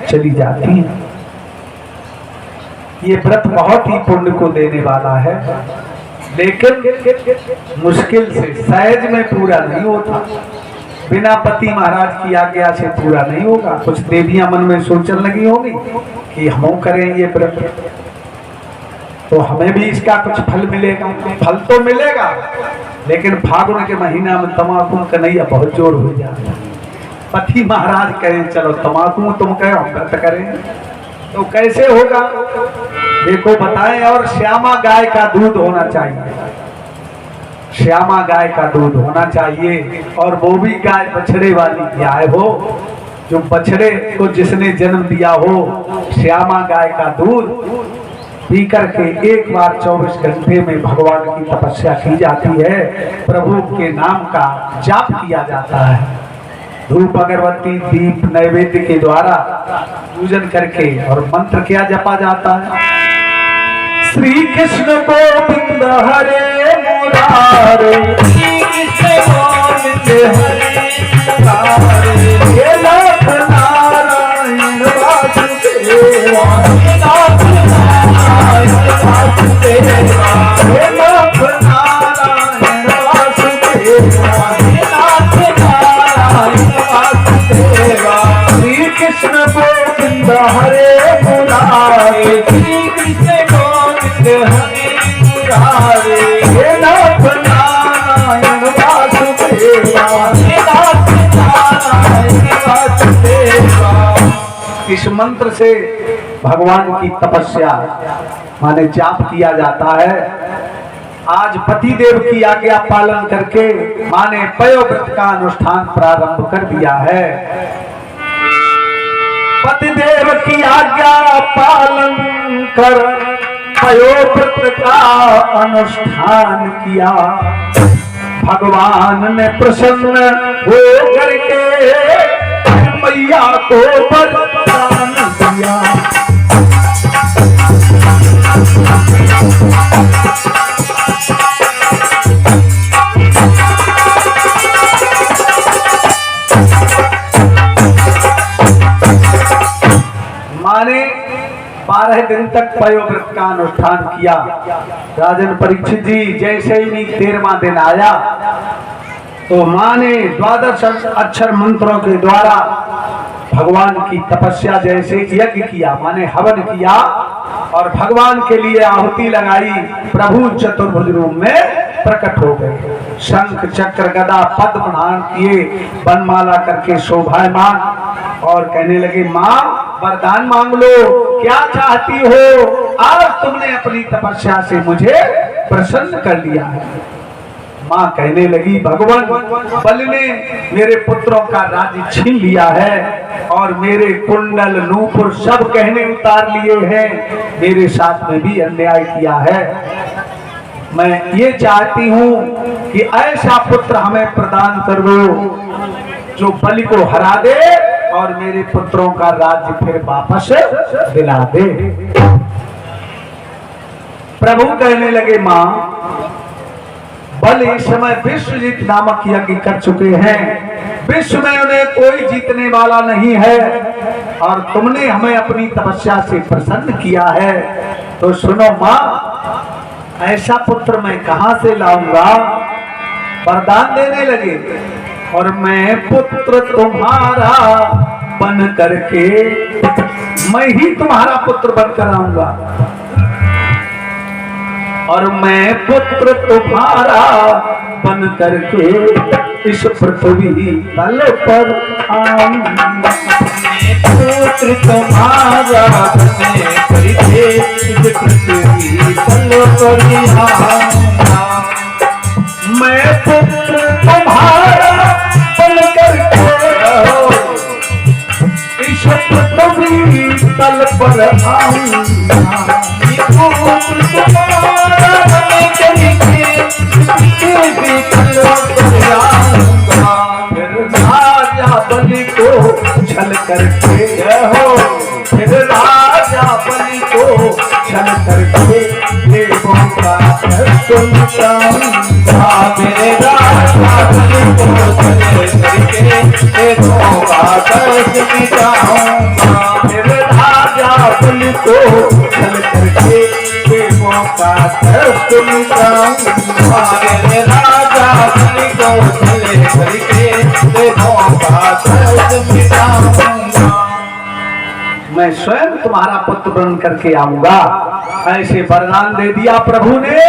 चली जाती हैं। ये व्रत बहुत ही पुण्य को देने वाला है, लेकिन मुश्किल से सहज में पूरा नहीं होता। बिना पति महाराज की आज्ञा से पूरा नहीं होगा। कुछ देवियां मन में सोचने लगी होगी कि हम करें ये व्रत तो हमें भी इसका कुछ फल मिलेगा। फल तो मिलेगा, लेकिन फागुन के महीना में तमाकू कन्हैया बहुत जोर हो जाता है। पति महाराज कहें चलो तमाकू तुम कहो हम व्रत करें, तो कैसे होगा? देखो बताएं। और श्यामा गाय का दूध होना चाहिए, श्यामा गाय का दूध होना चाहिए, और वो भी गाय बछड़े वाली गाय हो, जो बछड़े को जिसने जन्म दिया हो। श्यामा गाय का दूध पी करके एक बार 24 घंटे में भगवान की तपस्या की जाती है, प्रभु के नाम का जाप किया जाता है। धूप अगरबत्ती दीप नैवेद्य के द्वारा पूजन करके और मंत्र क्या जपा जाता है? श्री कृष्ण गोविंद हरे मुरारे, श्री कृष्ण गोविंद हरे मुरारे, हे नाथ नारायण वासुदेवा, हे नाथ नारायण वासुदेवा, हे नाथ नारायण वासुदेवा, हे नाथ नारायण वासुदेवा। श्री कृष्ण गोविंद हरे मुरारे, श्री कृष्ण गोविंद हरे मुरारे, हे नाथ नारायण वासुदेवा, हे नाथ नारायण वासुदेवा। इस मंत्र से भगवान की तपस्या माने जाप किया जाता है। आज पति देव की आज्ञा पालन करके माने पयोव्रत का अनुष्ठान प्रारंभ कर दिया है। पति देव की आज्ञा पालन कर पयोव्रत का अनुष्ठान किया। भगवान ने प्रसन्न हो करके मैया को वरदान दिया। माने 12 दिन तक पयोव्रत का अनुष्ठान किया। राजन परीक्षित जी जैसे ही 13वां दिन आया तो मां ने 12 अक्षर मंत्रों के द्वारा भगवान की तपस्या जैसे यज्ञ किया, माने हवन किया और भगवान के लिए आहुति लगाई। प्रभु चतुर्भुज रूप में प्रकट हो गए। शंख चक्र गदा पद्म धारण किए, वनमाला करके शोभायमान, और कहने लगे माँ वरदान मांग लो, क्या चाहती हो? आज तुमने अपनी तपस्या से मुझे प्रसन्न कर लिया है। माँ कहने लगी भगवान बल ने मेरे पुत्रों का राज्य छीन लिया है और मेरे कुंडल नूपुर सब कहने उतार लिए हैं, मेरे साथ में भी अन्याय किया है। मैं ये चाहती हूँ कि ऐसा पुत्र हमें प्रदान कर दो जो बलि को हरा दे और मेरे पुत्रों का राज्य फिर वापस दिला दे। प्रभु कहने लगे मां बल इस समय विश्वजीत नामक यज्ञ कर चुके हैं, विश्व में उन्हें कोई जीतने वाला नहीं है और तुमने हमें अपनी तपस्या से प्रसन्न किया है। तो सुनो मां, ऐसा पुत्र मैं कहां से लाऊंगा? वरदान देने लगे और मैं पुत्र तुम्हारा बन करके मैं ही तुम्हारा पुत्र बनकर आऊंगा और मैं पुत्र तुम्हारा बन करके इस पृथ्वी तल पर आऊंगा। पुत्र तुम्हारा बने करके इस पृथ्वी तल पर आऊंगा। मैं पुत्र तुम्हारा बन करके इस पृथ्वी तल पर आऊंगा। पुत्र तुम्हारा बन करके फिर राजा बलि को छल करके हो, फिर राजा बलि को छल करके देवों का सुनता मेरे राजा बलि को छल करके देवों का दर्शन जाऊंगा। फिर राजा बलि को छल करके मिटाऊंगा। मेरे राजा बलि को छले करके देखो का दर्द मिटाऊंगा। मैं स्वयं तुम्हारा पुत्र बन करके आऊंगा। ऐसे वरदान दे दिया प्रभु ने।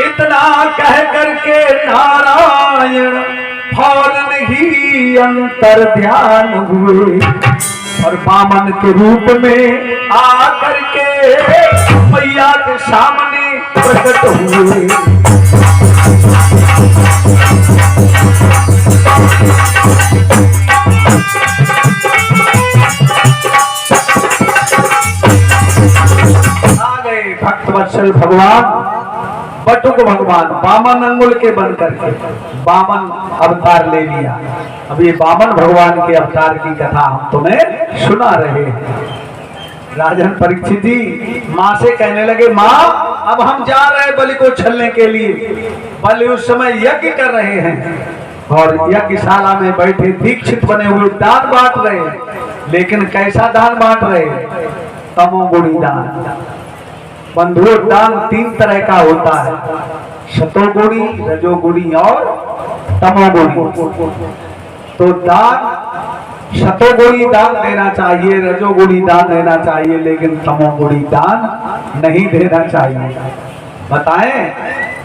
इतना कह करके नारायण फौरन ही अंतर ध्यान हुए और वामन के रूप में आकर के मैया के सामने प्रकट हुए। आ गए भक्तवत्सल भगवान बटुक भगवान वामन अंगुल के बन करके वामन अवतार ले लिया। अब ये वामन भगवान के अवतार की कथा हम तुम्हें सुना रहे हैं। राजन परीक्षित जी माँ से कहने लगे, माँ अब हम जा रहे हैं बलि को छलने के लिए। बलि उस समय यज्ञ कर रहे हैं और यज्ञशाला में बैठे दीक्षित बने हुए दान बांट रहे हैं। लेकिन कैसा दान बांट रहे? तमोगुणी दान। बंधुओं, दान 3 तरह का होता है, सतोगुणी, रजोगुणी और तमोगुणी। तो दान सतोगुणी दान देना चाहिए, रजोगुणी दान देना चाहिए, लेकिन तमोगुणी दान नहीं देना चाहिए। बताएं,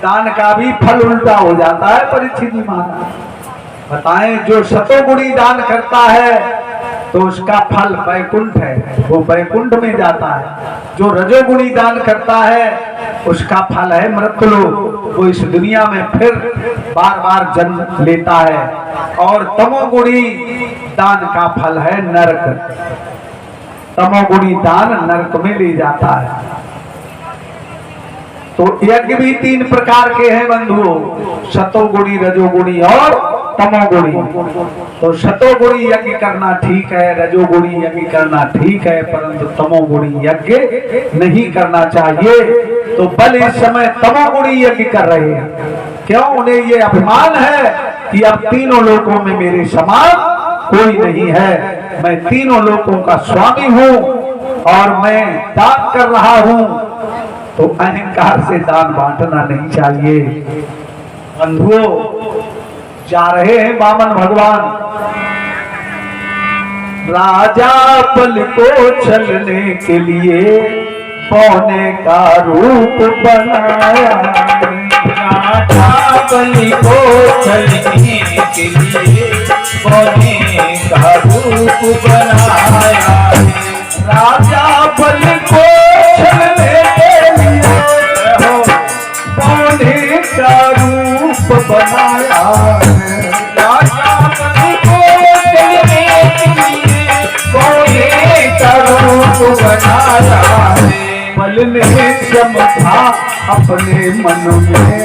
दान का भी फल उल्टा हो जाता है परीक्षित जी महाराज। बताएं, जो सतोगुणी दान करता है तो उसका फल वैकुंठ है, वो वैकुंठ में जाता है। जो रजोगुणी दान करता है उसका फल है मृत्युलोक, वो इस दुनिया में फिर बार बार जन्म लेता है। और तमोगुणी दान का फल है नरक। तमोगुणी दान नरक में ले जाता है। तो यज्ञ भी 3 प्रकार के हैं बंधुओं, सतोगुणी, रजोगुणी और तमोगुणी। तो सतोगुणी यज्ञ करना ठीक है, रजोगुणी यज्ञ करना ठीक है, परंतु तमोगुणी यज्ञ नहीं करना चाहिए। तो बल इस समय तमोगुणी यज्ञ कर रहे हैं। क्यों? उन्हें ये अभिमान है कि अब तीनों लोकों में मेरे समान कोई नहीं है। मैं तीनों लोकों का स्वामी हूँ और मैं दान कर रहा हूँ। तो अहंकार से दान बांटना नहीं चाहिए। बंधुओं, जा रहे हैं वामन भगवान। राजा बलि को छलने के लिए पौने का रूप बनाया। राजा बलि को छलने के लिए पौने का रूप बनाया। राजा बलि को छलने के लिए पौने का रूप बनाया। राजा बलि को छलने के लिए पौने का रूप बनाया। बल ने समझा अपने मन में,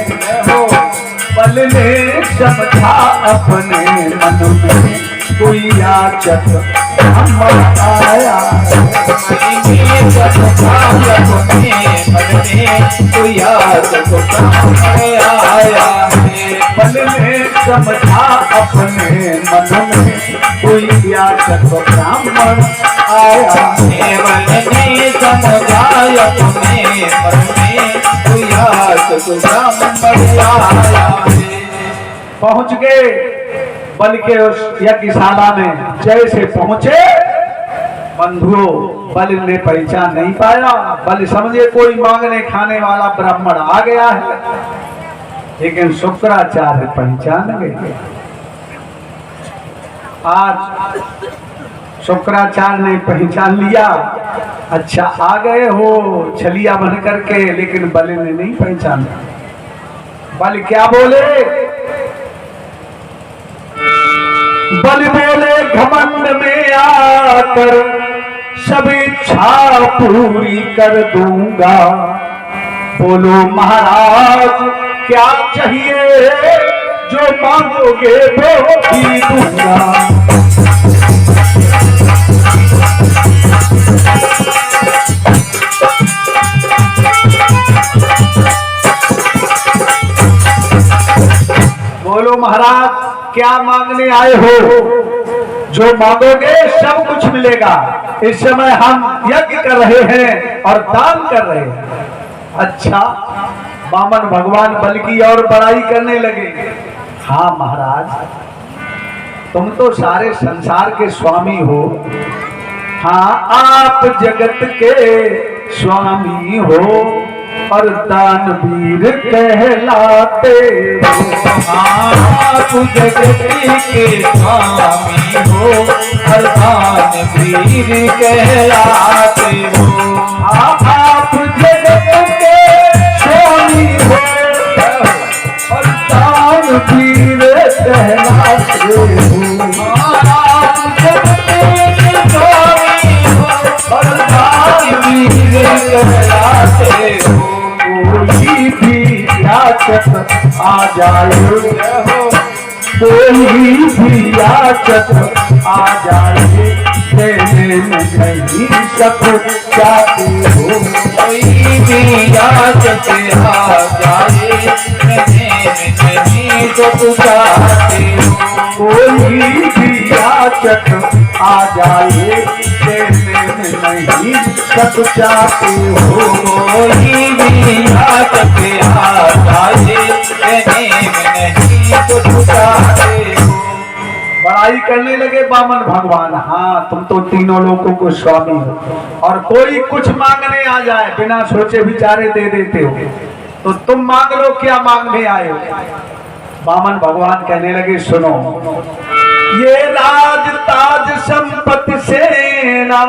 बल ने समझा अपने मन में, कोई याचक हम आया। बल ने समझा अपने मन में, कोई याचक ब्राह्मण आया। बल ने समझा अपने मन में, कोई याचक ब्राह्मण आया। पहुंच गए बल के उस यज्ञशाला में। जैसे पहुंचे बंधुओं, बल ने पहचान नहीं पाया। बल समझे कोई मांगने खाने वाला ब्राह्मण आ गया है, लेकिन शुक्राचार्य पहचान गए। आज शुक्राचार्य ने पहचान लिया। अच्छा, आ गए हो छलिया बन करके, लेकिन बल ने नहीं पहचाना। बल क्या बोले? बल बोले, घमंड में आकर सब इच्छा पूरी कर दूंगा। बोलो महाराज क्या चाहिए, जो मांगोगे वो भी दूंगा। बोलो महाराज क्या मांगने आए हो? जो मांगोगे सब कुछ मिलेगा। इस समय हम यज्ञ कर रहे हैं और दान कर रहे हैं। अच्छा, वामन भगवान बल की और बड़ाई करने लगे। हाँ महाराज, तुम तो सारे संसार के स्वामी हो। हाँ, आप जगत के स्वामी हो और दानवीर कहलाते हो। आप जगत के स्वामी हो और दानवीर कहलाते हो। आप जगत के स्वामी हो और दानवीर कहलाते हो। आप जगत के स्वामी हो और दानवीर कहलाते हो। कोई भी याचक आ जाए हो, कोई भी याचक आ जाए, देने में नहीं सब जाते हो। कोई भी याचक आ जाए, देने में नहीं सब जाते हो। कोई भी याचक आ जाए, देने में नहीं सब जाते हो। कोई भी याचक आ जाए, देने में नहीं सब जाते हो। बड़ाई करने लगे वामन भगवान। हाँ, तुम तो तीनों लोगों को स्वामी हो और कोई कुछ मांगने आ जाए बिना सोचे विचारे दे देते हो। तो तुम मांग लो, क्या मांगने आए हो? वामन भगवान कहने लगे, सुनो, ये राज ताज संपत्ति सेना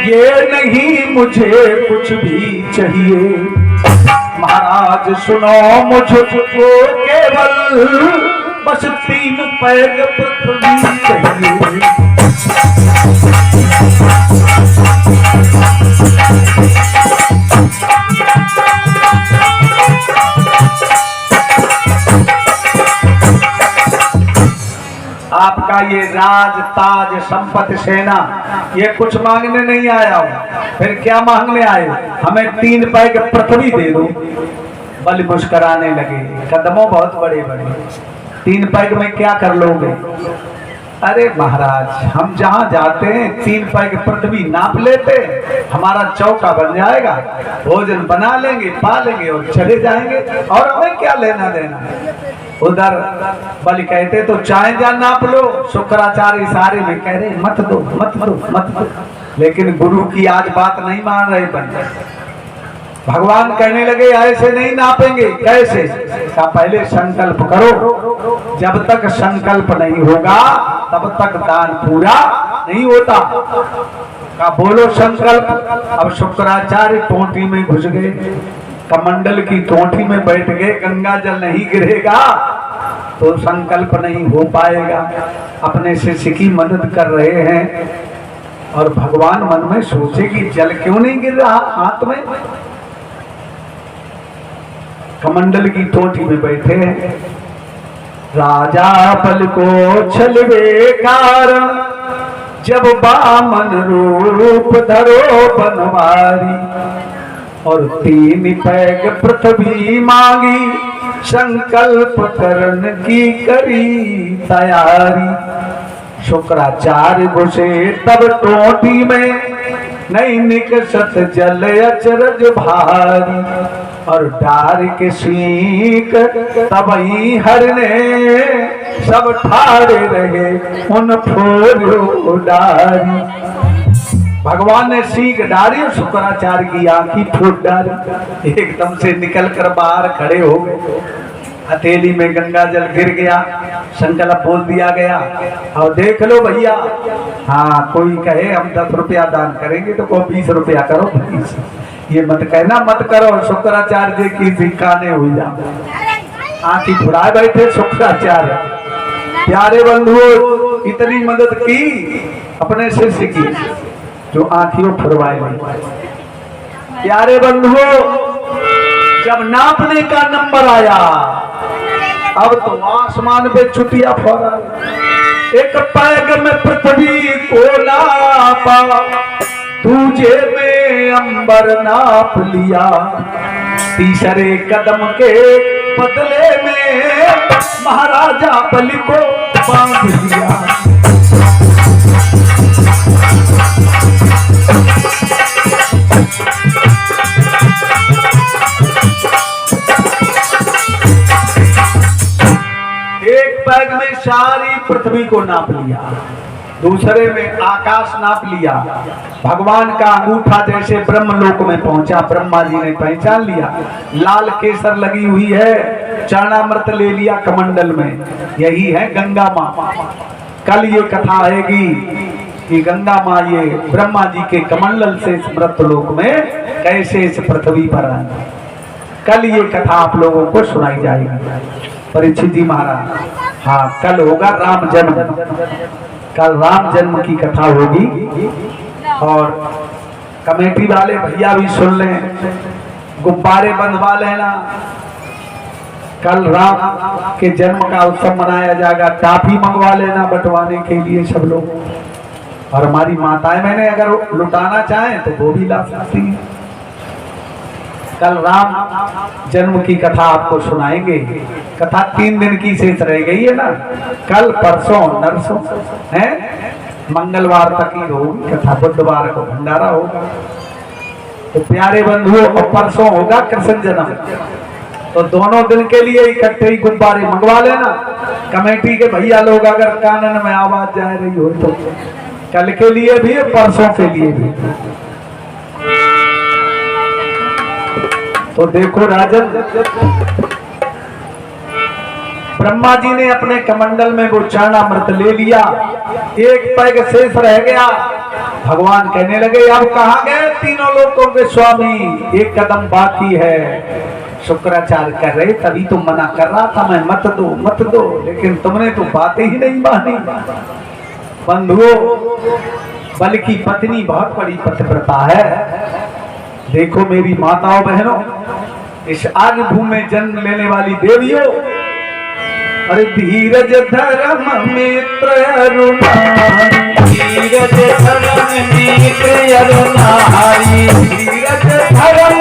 ये नहीं मुझे कुछ भी चाहिए। महाराज सुनो, मुझको केवल बस 3 पैग पृथ्वी चाहिए। आपका ये राज ताज संपत्ति सेना ये कुछ मांगने नहीं आया हूं, फिर क्या मांगने आए? हमें 3 पैग पृथ्वी दे दो। बलि मुस्कुराने लगे, कदमों बहुत बड़े बड़े, 3 पैग में क्या कर लोगे? अरे महाराज, हम जहाँ जाते हैं 3 पैग पृथ्वी नाप लेते, हमारा चौका बन जाएगा, भोजन बना लेंगे, पा लेंगे और चले जाएंगे, और हमें क्या लेना देना। उधर बलि कहते तो चाहे जा नाप लो, शुक्राचार्य इशारे में कह रहे मत दो मत दो मत दो, लेकिन गुरु की आज बात नहीं मान रहे बन। भगवान कहने लगे ऐसे नहीं नापेंगे। कैसे? का पहले संकल्प करो, जब तक संकल्प नहीं होगा तब तक दान पूरा नहीं होता। का बोलो संकल्प। अब शुक्राचार्य टोंटी में घुस गए, कमंडल की टोंटी में बैठ गए, गंगा जल नहीं गिरेगा तो संकल्प नहीं हो पाएगा। अपने शिष्य की मदद कर रहे हैं और भगवान मन में सोचे कि जल क्यों नहीं गिर रहा हाथ में। कमंडल की टोटी में बैठे हैं, राजा बल को छलवे कारण, जब बामन रूप धरो बनवारी, और 3 पैग पृथ्वी मांगी, संकल्प करने की करी तैयारी। शुक्राचार्य घुसे तब टोटी में, नहीं निकसत जल अचरज भारी, और डार के सीख तबई हरने, सब ठाड़े रहे उन फोड़ो डारी। भगवान ने सीख डाली और शुक्राचार्य की आंखी फूट डाली, एकदम से निकल कर बाहर खड़े हो गए। हथेली में गंगा जल गिर गया, संकल्प बोल दिया गया, और देख लो भैया, हाँ कोई कहे हम 10 रुपया दान करेंगे तो को 20 रुपया करो, 20 ये मत कहना मत करो। शुक्राचार्य जी की सिखाने हुई जा आंखी फुराए बैठे शुक्राचार्य। प्यारे बंधुओं, इतनी मदद की अपने शिष्य की जो आंखियों फुरवाए नहीं। प्यारे बंधुओं, जब नापने का नंबर आया, अब तो आसमान पे छुट्टियां फौरा। 1 पैग में पृथ्वी को नापा, दूजे में अंबर नाप लिया, तीसरे कदम के बदले में महाराजा बलि को बांध लिया। पैग में सारी पृथ्वी को नाप लिया, दूसरे में आकाश नाप लिया। भगवान का अंगूठा जैसे ब्रह्मलोक में पहुंचा, ब्रह्मा जी ने पहचान लिया। लाल केसर लगी हुई है, चरणामृत ले लिया कमंडल में, यही है गंगा माँ। कल ये कथा आएगी कि गंगा माँ ये ब्रह्मा जी के कमंडल से मृत लोक में कैसे इस पृथ्वी पर आई। कल ये कथा आप लोगों को सुनाई जाएगी। परीक्षित जी महाराज, हाँ कल होगा राम जन्म, कल राम जन्म की कथा होगी। और कमेटी वाले भैया भी सुन लें, गुब्बारे बंधवा लेना, कल राम के जन्म का उत्सव मनाया जाएगा। टाफी मंगवा लेना बंटवाने के लिए सब लोग। और हमारी माताएं मैंने अगर लुटाना चाहें तो वो भी ला सकती हैं। कल राम जन्म की कथा आपको सुनाएंगे। कथा 3 दिन की शेष रह गई है ना, कल परसों नरसों है, मंगलवार तक ही होगी कथा, बुधवार को भंडारा होगा। तो प्यारे बंधुओं, और परसों होगा कृष्ण जन्म, तो दोनों दिन के लिए इकट्ठे ही गुब्बारे मंगवा लेना। कमेटी के भैया लोग अगर कानन में आवाज जा रही हो तो कल के लिए भी परसों के लिए भी। तो देखो राजन, ब्रह्मा जी ने अपने कमंडल में वो चरणामृत ले लिया, एक पैग शेष रह गया। भगवान कहने लगे अब कहाँ गए तीनों लोगों के स्वामी, एक कदम बाकी है। शुक्राचार्य कर रहे, तभी तो मना कर रहा था मैं, मत दो मत दो, लेकिन तुमने तो बातें ही नहीं मानी। बंधुओं, बल की पत्नी बहुत बड़ी पतिव्रता है। देखो मेरी माताओं बहनों, इस आग भूमि में जन्म लेने वाली देवियों, अरे धीरज धर्म मित्र अरुणारी, धीरज धर्म मित्र अरुणारी, धीरज धर्म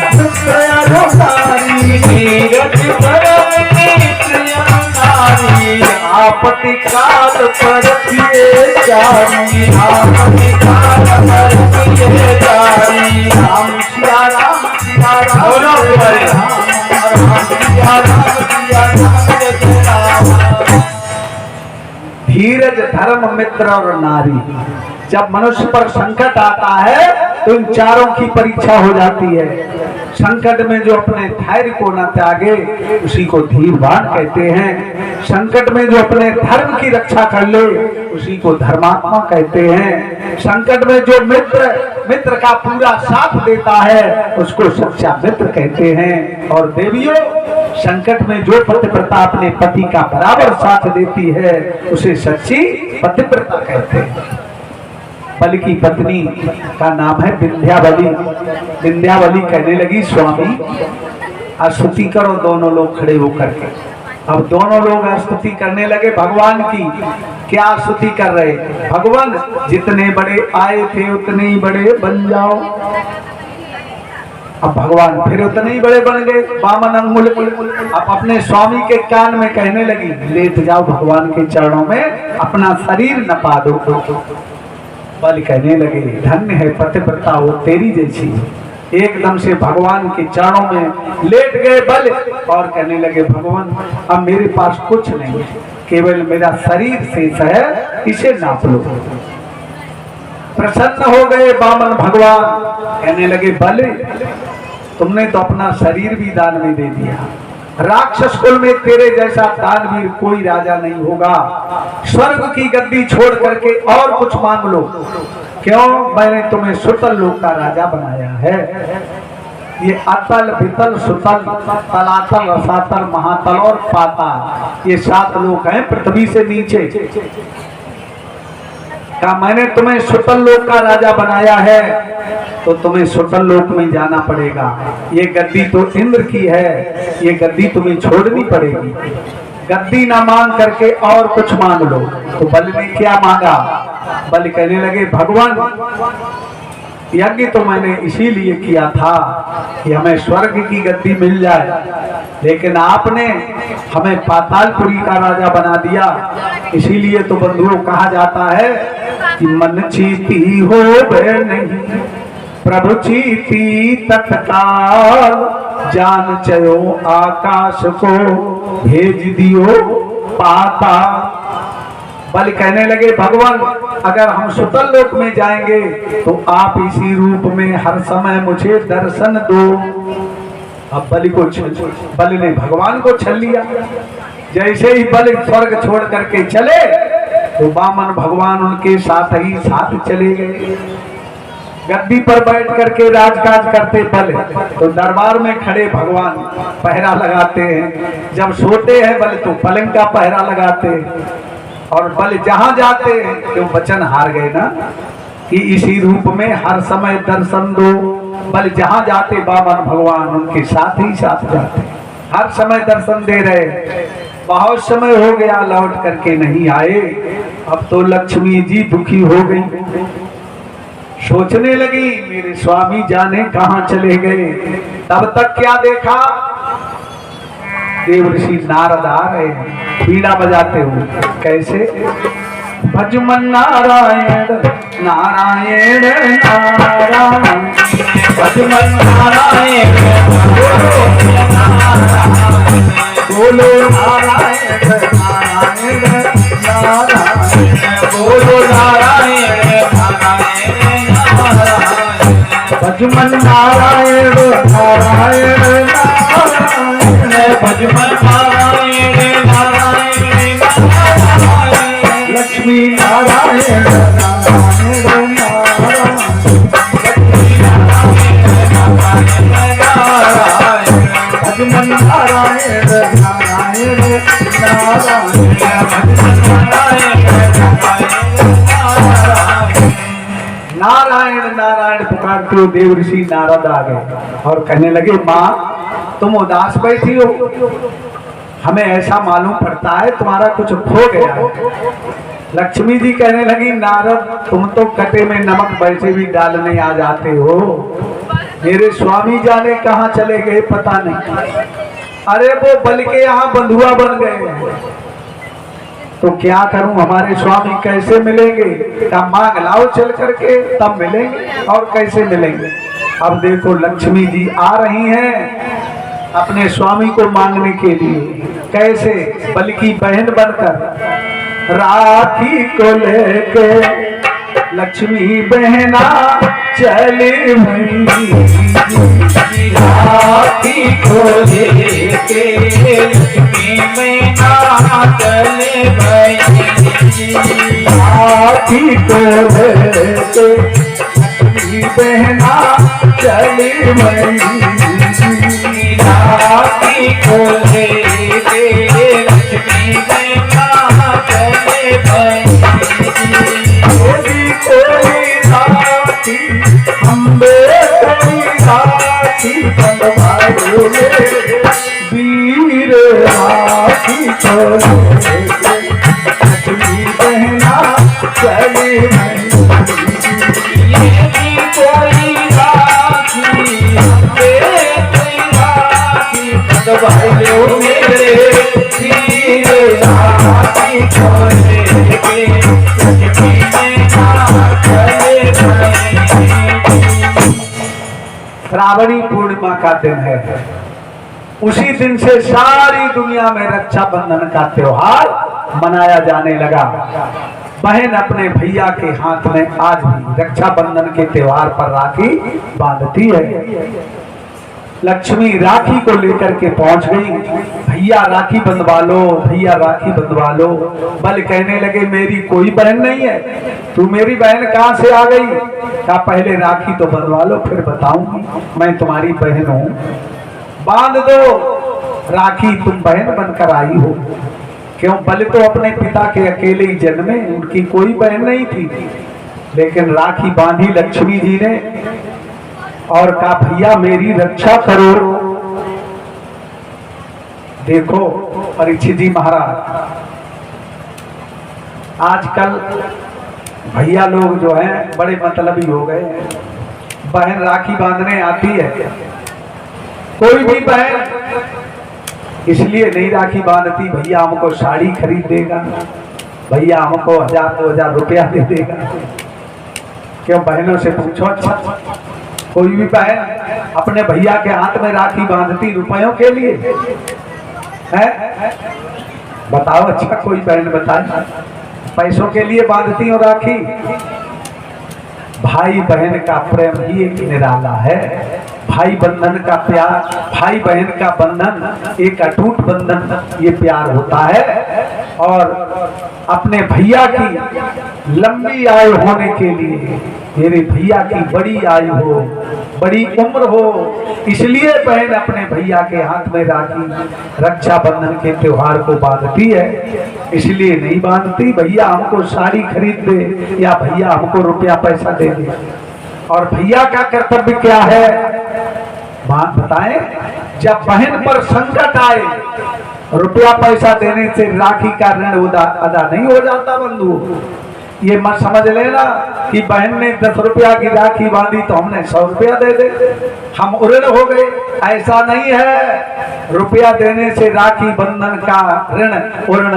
मित्र अरुणारी, धीरज धर्म मित्र अरुणारी, आपत्ति काल पर किए जानी, आपत्ति काल पर किए जानी। राम सिया राम सिया राम, धीरज धर्म मित्र और नारी। जब मनुष्य पर संकट आता है तो इन चारों की परीक्षा हो जाती है। संकट में जो अपने धैर्य को न त्यागे उसी को धीरवान कहते हैं। संकट में जो अपने धर्म की रक्षा कर ले उसी को धर्मात्मा कहते हैं। संकट में जो मित्र का पूरा साथ देता है उसको सच्चा मित्र कहते हैं। और देवियों, संकट में जो पतिव्रता अपने पति का बराबर साथ देती है उसे सच्ची पतिव्रता कहते हैं। बल की पत्नी का नाम है विंध्यावली। विंध्यावली कहने लगी स्वामी स्तुति करो। दोनों लोग खड़े होकर के, अब दोनों लोग स्तुति करने लगे भगवान की। क्या स्तुति कर रहे? भगवान जितने बड़े आए थे उतने ही बड़े बन जाओ। अब भगवान फिर उतने ही बड़े बन गए, वामन अंगुल। अब अपने स्वामी के कान में कहने लगी लेट जाओ भगवान के चरणों में, अपना शरीर नपा दो। बल कहने लगे धन्य है पतिव्रता वो तेरी जैसी। एकदम से भगवान के चरणों में लेट गए बल और कहने लगे भगवान अब मेरे पास कुछ नहीं, केवल मेरा शरीर शेष है, इसे नाप लो। प्रसन्न हो गए वामन भगवान, कहने लगे बल तुमने तो अपना शरीर भी दान में दे दिया। राक्षस कुल में तेरे जैसा दानवीर कोई राजा नहीं होगा। स्वर्ग की गद्दी छोड़ करके और कुछ मांग लो। क्यों? मैंने तुम्हें सुतल लोक का राजा बनाया है। ये अतल वितल सुतल तलातल रसातल महातल और पाताल, ये 7 लोक हैं पृथ्वी से नीचे का। मैंने तुम्हें सुतल लोक का राजा बनाया है तो तुम्हें सुतल लोक में जाना पड़ेगा। ये गद्दी तो इंद्र की है, ये गद्दी तुम्हें छोड़नी पड़ेगी। गद्दी ना मांग करके और कुछ मांग लो। तो बल ने क्या मांगा? बल कहने लगे भगवान यज्ञ तो मैंने इसीलिए किया था कि हमें स्वर्ग की गद्दी मिल जाए, लेकिन आपने हमें पातालपुरी का राजा बना दिया। इसीलिए तो बंधुओं कहा जाता है कि मन चीती हो नहीं प्रभु चीती तत्काल, जान चयो आकाश को भेज दियो पाता। बल कहने लगे भगवान अगर हम सुतल लोक में जाएंगे तो आप इसी रूप में हर समय मुझे दर्शन दो। अब बल ने भगवान को छल लिया। जैसे ही बल स्वर्ग छोड़ करके चले तो वामन भगवान उनके साथ ही साथ चले गए। गद्दी पर बैठ करके राजकाज करते बल तो दरबार में खड़े भगवान पहरा लगाते हैं। जब सोते हैं बल तो पलंग का पहरा लगाते हैं। और बल जहां जाते हैं क्यों वचन हार गए ना कि इसी रूप में हर समय दर्शन दो। बल जहां जाते वामन भगवान उनके साथ ही साथ जाते, हर समय दर्शन दे रहे। बहुत समय हो गया लौट करके नहीं आए। अब तो लक्ष्मी जी दुखी हो गई, सोचने लगी मेरे स्वामी जाने कहां चले गए। तब तक क्या देखा, देव ऋषि नारद आ रहे बीड़ा बजाते हुए। कैसे, भजमन नारायण नारायण नारायण, भजमन नारायण बोलो नारायण नारायण नारायण, बोलो नारायण नारायण नारायण, भजमन नारायण नारायण नारायण, भजमन नारायण नारायण नारायण, लक्ष्मी नारायण नारायण नारायण, भजमन नारायण नारायण नारायण, नारायण नारायण पुकारते हो देव ऋषि नारद आ गए और कहने लगे माँ तुम उदास बैठी हो, हमें ऐसा मालूम पड़ता है तुम्हारा कुछ खो गया है। लक्ष्मी जी कहने लगी नारद तुम तो कटे में नमक वैसे भी डालने आ जाते हो, मेरे स्वामी जाने कहाँ चले गए पता नहीं। अरे वो बल के यहाँ बंधुआ बन गए हैं, तो क्या करूं, हमारे स्वामी कैसे मिलेंगे। क्या मांग लाओ चल करके तब मिलेंगे, और कैसे मिलेंगे। अब देखो लक्ष्मी जी आ रही हैं अपने स्वामी को मांगने के लिए। कैसे, बल की बहन बनकर राखी को लेके लक्ष्मी बहना चली हुई, राखी को लेके लक्ष्मी बहना चले गई, राखी को लेके लक्ष्मी बहना चली गई, राखी को लेके लक्ष्मी बहना चले गई, कोई राखी अम्बे कोई राखी बंधवाओ वीर राखी को लेके लक्ष्मी बहना चली गई, कोई राखी कोई राखी बंधवाओ मेरे वीर राखी को लेके लक्ष्मी बहना चले गई। श्रावणी पूर्णिमा का दिन है। उसी दिन से सारी दुनिया में रक्षाबंधन का त्योहार मनाया जाने लगा। बहन अपने भैया के हाथ में आज भी रक्षाबंधन के त्योहार पर राखी बांधती है। लक्ष्मी राखी को लेकर के पहुंच गई, भैया राखी बंधवा लो, भैया राखी बंधवा लो। बल कहने लगे मेरी कोई बहन नहीं है, तू मेरी बहन कहां से आ गई। कहा पहले राखी तो बंधवा लो फिर बताऊंगी मैं तुम्हारी बहन हूं। बांध दो राखी, तुम बहन बनकर आई हो। क्यों, बल तो अपने पिता के अकेले ही जन्मे, उनकी कोई बहन नहीं थी। लेकिन राखी बांधी लक्ष्मी जी ने और कहा भैया मेरी रक्षा करो। देखो परीक्षित जी महाराज, आजकल भैया लोग जो हैं बड़े मतलबी हो गए हैं। बहन राखी बांधने आती है, कोई भी बहन इसलिए नहीं राखी बांधती भैया हमको साड़ी खरीद देगा, भैया हमको 1000-2000 रुपया दे देगा। क्यों, बहनों से पूछो। अच्छा, कोई भी बहन अपने भैया के हाथ में राखी बांधती रुपयों के लिए है? बताओ अच्छा कोई बहन बताए पैसों के लिए बांधती हो राखी? भाई बहन का प्रेम ही एक निराला है। भाई बंधन का प्यार, भाई बहन का बंधन एक अटूट बंधन, ये प्यार होता है। और अपने भैया की लंबी आयु होने के लिए, मेरे भैया की बड़ी आयु हो, बड़ी उम्र हो, इसलिए बहन अपने भैया के हाथ में राखी रक्षाबंधन के त्योहार को बांधती है। इसलिए नहीं बांधती भैया हमको साड़ी खरीद दे या भैया हमको रुपया पैसा दे दे। और भैया का कर्तव्य क्या है बात बताएं? जब बहन पर संकट आए, रुपया पैसा देने से राखी का ऋण अदा नहीं हो जाता बंधु। ये मत समझ लेना कि बहन ने 10 रुपया की राखी बांधी तो हमने 100 रुपया दे दे, हम ऋण हो गए। ऐसा नहीं है। रुपया देने से राखी बंधन का ऋण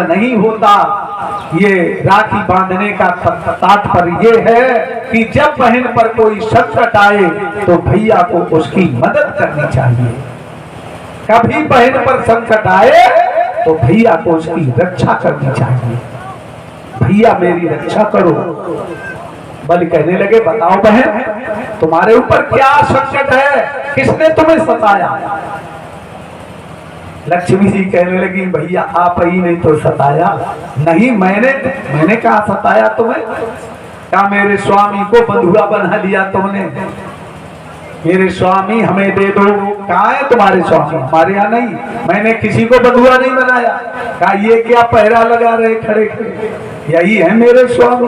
नहीं होता। ये राखी बांधने का तात्पर्य ये है कि जब बहन पर कोई संकट आए तो भैया को उसकी मदद करनी चाहिए। कभी बहन पर संकट आए तो भैया को उसकी रक्षा करनी चाहिए। भैया मेरी रक्षा करो। बल कहने लगे बताओ बहन तुम्हारे ऊपर क्या संकट है, किसने तुम्हें सताया? लक्ष्मी जी कहने लगी भैया आप ही नहीं तो सताया। नहीं मैंने कहा सताया तुम्हें? क्या मेरे स्वामी को बंधुआ बना लिया तुमने? मेरे स्वामी हमें दे दो। कहाँ है तुम्हारे स्वामी? हमारे यहाँ नहीं। मैंने किसी को बंधुआ नहीं बनाया। कहा ये क्या पहरा लगा रहे खड़े खड़े? यही है मेरे स्वामी।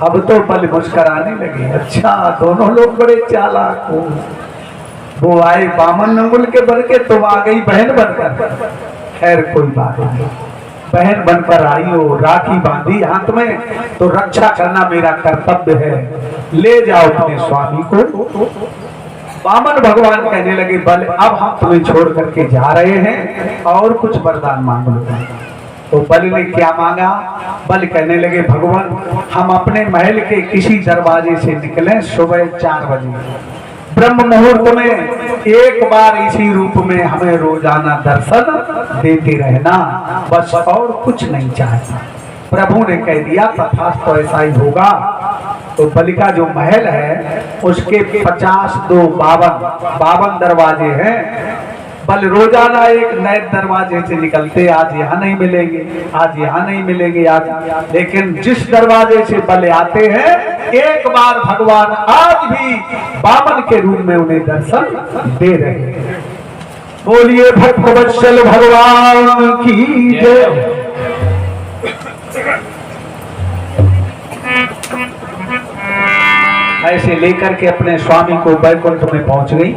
अब तो बल मुस्कराने लगे। अच्छा दोनों लोग बड़े चालाक हो। वो आए बामन अंगुल के बन के, तुम आ गई बहन बनकर। खैर कोई बात नहीं, बहन बनकर आई हो, राखी बांधी हाथ में, तो रक्षा करना मेरा कर्तव्य है। ले जाओ अपने स्वामी को। वामन भगवान कहने लगे बल अब हम तुम्हें छोड़ करके जा रहे हैं और कुछ वरदान मांग लो। तो बल ने क्या मांगा? बल कहने लगे भगवान हम अपने महल के किसी दरवाजे से निकलें सुबह 4 बजे ब्रह्म मुहूर्त में, एक बार इसी रूप में हमें रोजाना दर्शन देते रहना, बस और कुछ नहीं चाहता। प्रभु ने कह दिया तथास्तु तो ऐसा ही होगा। तो बलि का जो महल है उसके 52 दरवाजे हैं। बल रोजाना एक नए दरवाजे से निकलते, आज यहाँ नहीं मिलेंगे, आज यहाँ नहीं मिलेंगे, आज। लेकिन जिस दरवाजे से बल आते हैं एक बार भगवान आज भी बामन के रूप में उन्हें दर्शन दे रहे हैं। बोलिए भक्तवत्सल भगवान की जय। ऐसे लेकर के अपने स्वामी को बैकुंठ में पहुंच गई,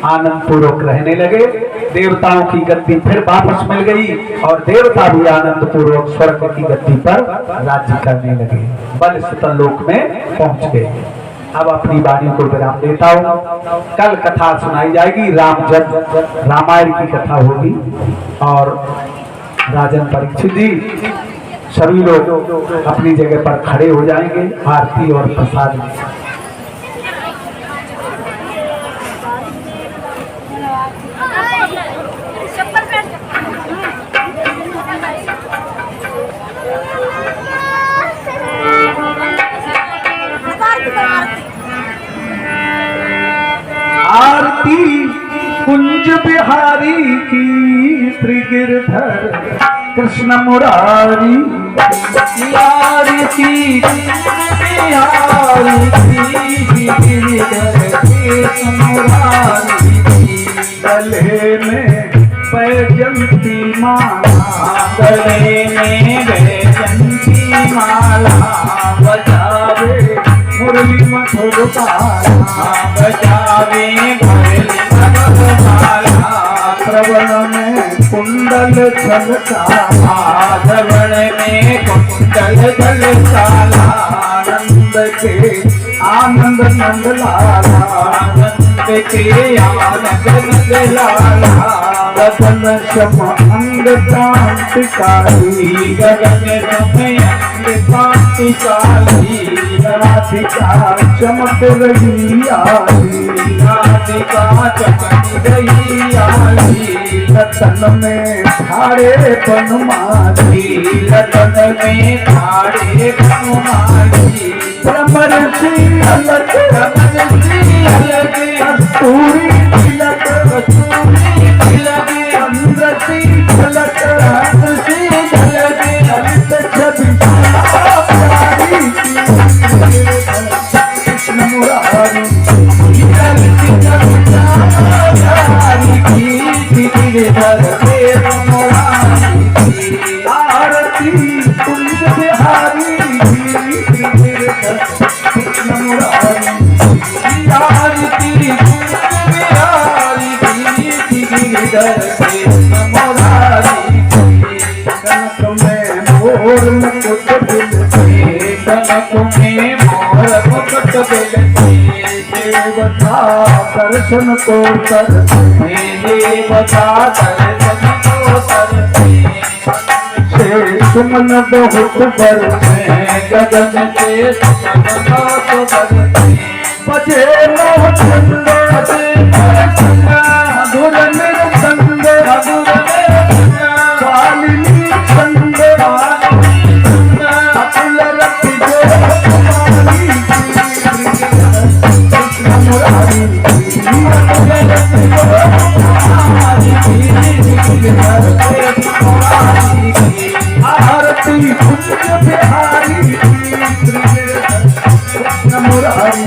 आनंद पूर्वक रहने लगे। देवताओं की गद्दी फिर वापस मिल गई और देवता भी आनंद पूर्वक स्वर्ग की गद्दी पर राज्य करने लगे। बल सुतन लोक में पहुंच गए। अब अपनी वाणी को विराम देता हूँ। कल कथा सुनाई जाएगी, रामायण की कथा होगी। और राजन परीक्षित जी सभी लोग अपनी जगह पर खड़े हो जाएंगे। आरती और प्रसाद आरती कुंज बिहारी की त्रिगिरधर कृष्ण मुरारी। आरती बिहारी की त्रिगिरधर कृष्ण मुरारी। गले में बैजंती माला, गले में बैजंती माला, बजावे मुरली मधुर बाला, बजावे मुरली मधुर बाला। श्रवण में कुंडल झलकाला, श्रवण में कुंडल झलकाला। आनंद के आनंद नंद लाला, आनंद के आनंद नंद लाला। गगन सम अंग क्रांतिकारी, गगन सम अंग क्रांतिकारी। राधिका चमक रही आई, राधिका चमक रही आई। तन में ठाड़े बनमाली लगन में ठाड़े बनमाली ब्रह्मर्षि अलग कस्तूरी तिलक चंद्रसी झलक ललित छवि प्यारी कृष्ण मुरारी आरती कुंज बिहारी कृष्ण मुरारी आरती कुंज बिहारी गिरिधर कृष्ण मुरारी कनक में मोर मुकुट बिलते कनक में मोर मुकुट बिलते देवता दर्शन को कर देवता दर्शन को करते से सुमन बहुत बरसे गगन से सुमन बहुत बरसे बजे मोहचंद मधुर निरसंग कालिनी संग अकुल रति जो कुमारी कृष्ण मुरारी आरती कुंज बिहारी कृष्ण मुरारी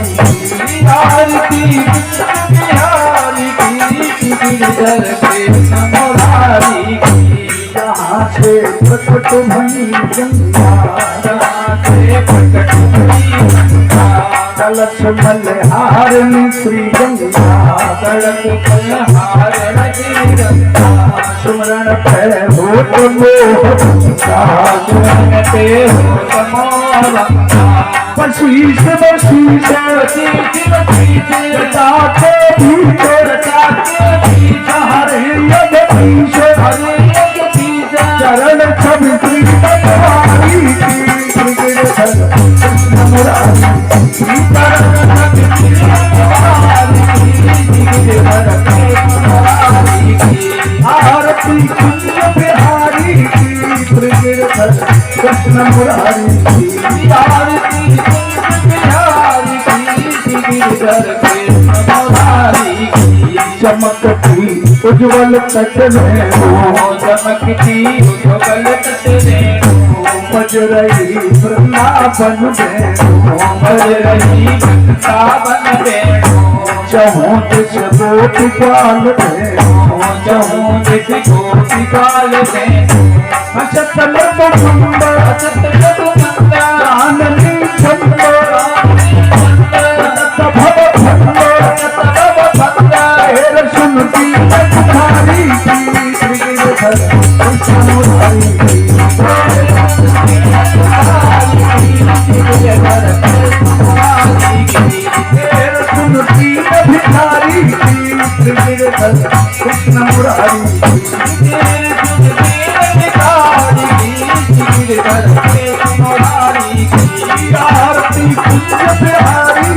आरती कुंज बिहारी गिरिधर कृष्ण मुरारी जहाँ से प्रकट भई गंगा कलश मल्हारिणी श्री गंगा सुमरण पे होत मोह बशीष बशीष रचाते भीतर हरे यद ईश चरण छवि श्री बनवारी कृष्ण मुरारी आरती कुंज बिहारी कृष्ण मुरारी आरती कुंज बिहारी गिरिधर कृष्ण मुरारी चमकती उज्ज्वल तट में चमकती उज्ज्वल तट रेणु बज रही वृंदावन में बज रही वृंदावन रेणु चहु दिश गोपिकाल में जहूं दिस गोपिकाल रेणु अचत नभ सुंदर अचत जगुमंदा चांदनी सुंदर भव भंडर हेर सुनती पुखारी कृष्ण मुरारी हेर सुनती भिखारी कृष्ण मुरारी आरती कुंज बिहारी कृष्ण मुरारी आरती कुंज बिहारी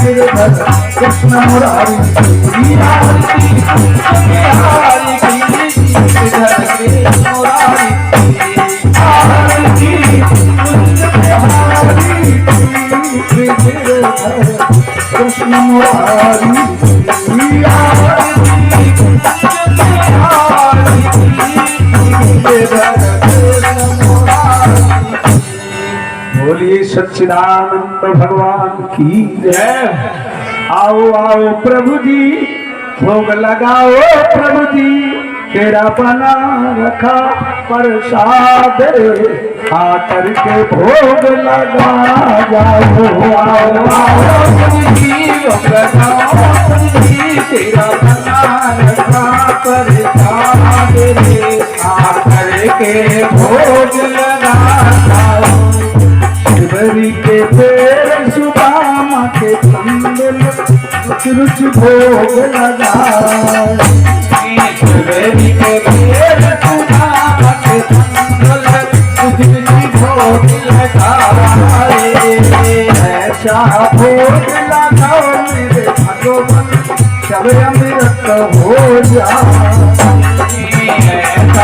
गिरिधर कृष्ण मुरारी आरती कुंज बिहारी कृष्ण मुरारी आरती कुंज बिहारी बोलिए सच्चिदानंद भगवान की जय। आओ आओ प्रभु जी भोग लगाओ प्रभु जी तेरा बना रखा प्रसाद आकर के भोग लगा जाओ। आओ आओ तेरा बना रखा प्रसाद आकर के भोग लगा शिवरी के पेड़ सुदामा के कंदल रुच भोग लगा शिवरी के पेड़ सुदामा के कंदल रुच भोग लगा ऐसा भोग लगाओ मेरे भगवान सब अमृत हो जा। ऐसा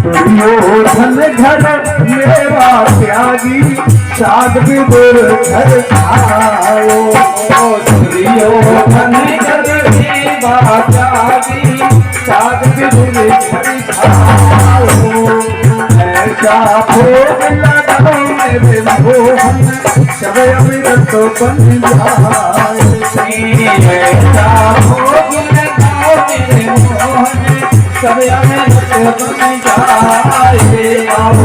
दुर्योधन घर मेरा त्यागी साध विदुर घर आयो। दुर्योधन घर मेरा त्यागी साध विदुर घर आयो। ऐसा भोग लगाओ मेरे मोहन सब अमृत बन जाए। ऐसा भोग लगाओ मेरे मोहन सब अमृत बन जाए। आओ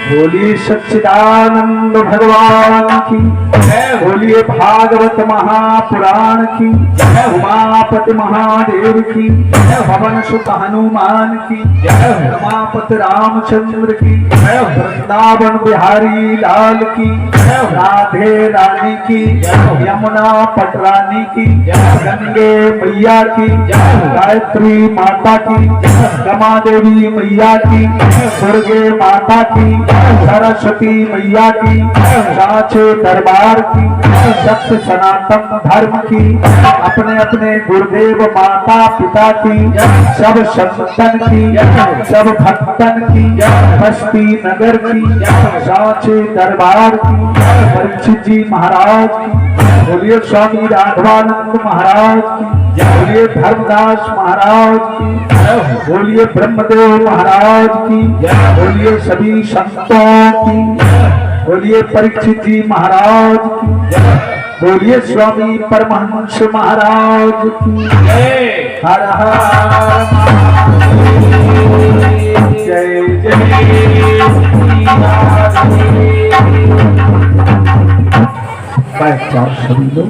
बोलिए सच्चिदानंद भगवान की, बोलिए भागवत महापुराण की, उमापति महादेव की, पवन सुत हनुमान की, रमापति रामचंद्र की, वृंदावन बिहारी लाल की, राधे रानी की, यमुना पटरानी की, गंगे मैया की, गायत्री माता की, रमा देवी मैया की, दुर्गे माता की, सरस्वती मैया की, साचे दरबार की, सत्य सनातन धर्म की, अपने अपने गुरुदेव माता पिता की, सब संतन की, सब भक्तन की, बस्ती नगर की, साचे दरबार की, परीक्षित जी महाराज की, बोलिए स्वामी राघवानंद महाराज की, बोलिए धर्मदास महाराज की, बोलिए ब्रह्मदेव महाराज की, बोलिए सभी संतों की, बोलिए परीक्षित जी महाराज की, बोलिए स्वामी परमहंस महाराज की। हर हर महादेव, जय जय बैठ जाओ सभी लोग,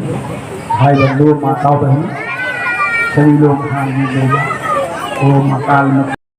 भाई बंधु माताओं बहन सभी लोग ध्यान दीजिएगा। ओम अकाल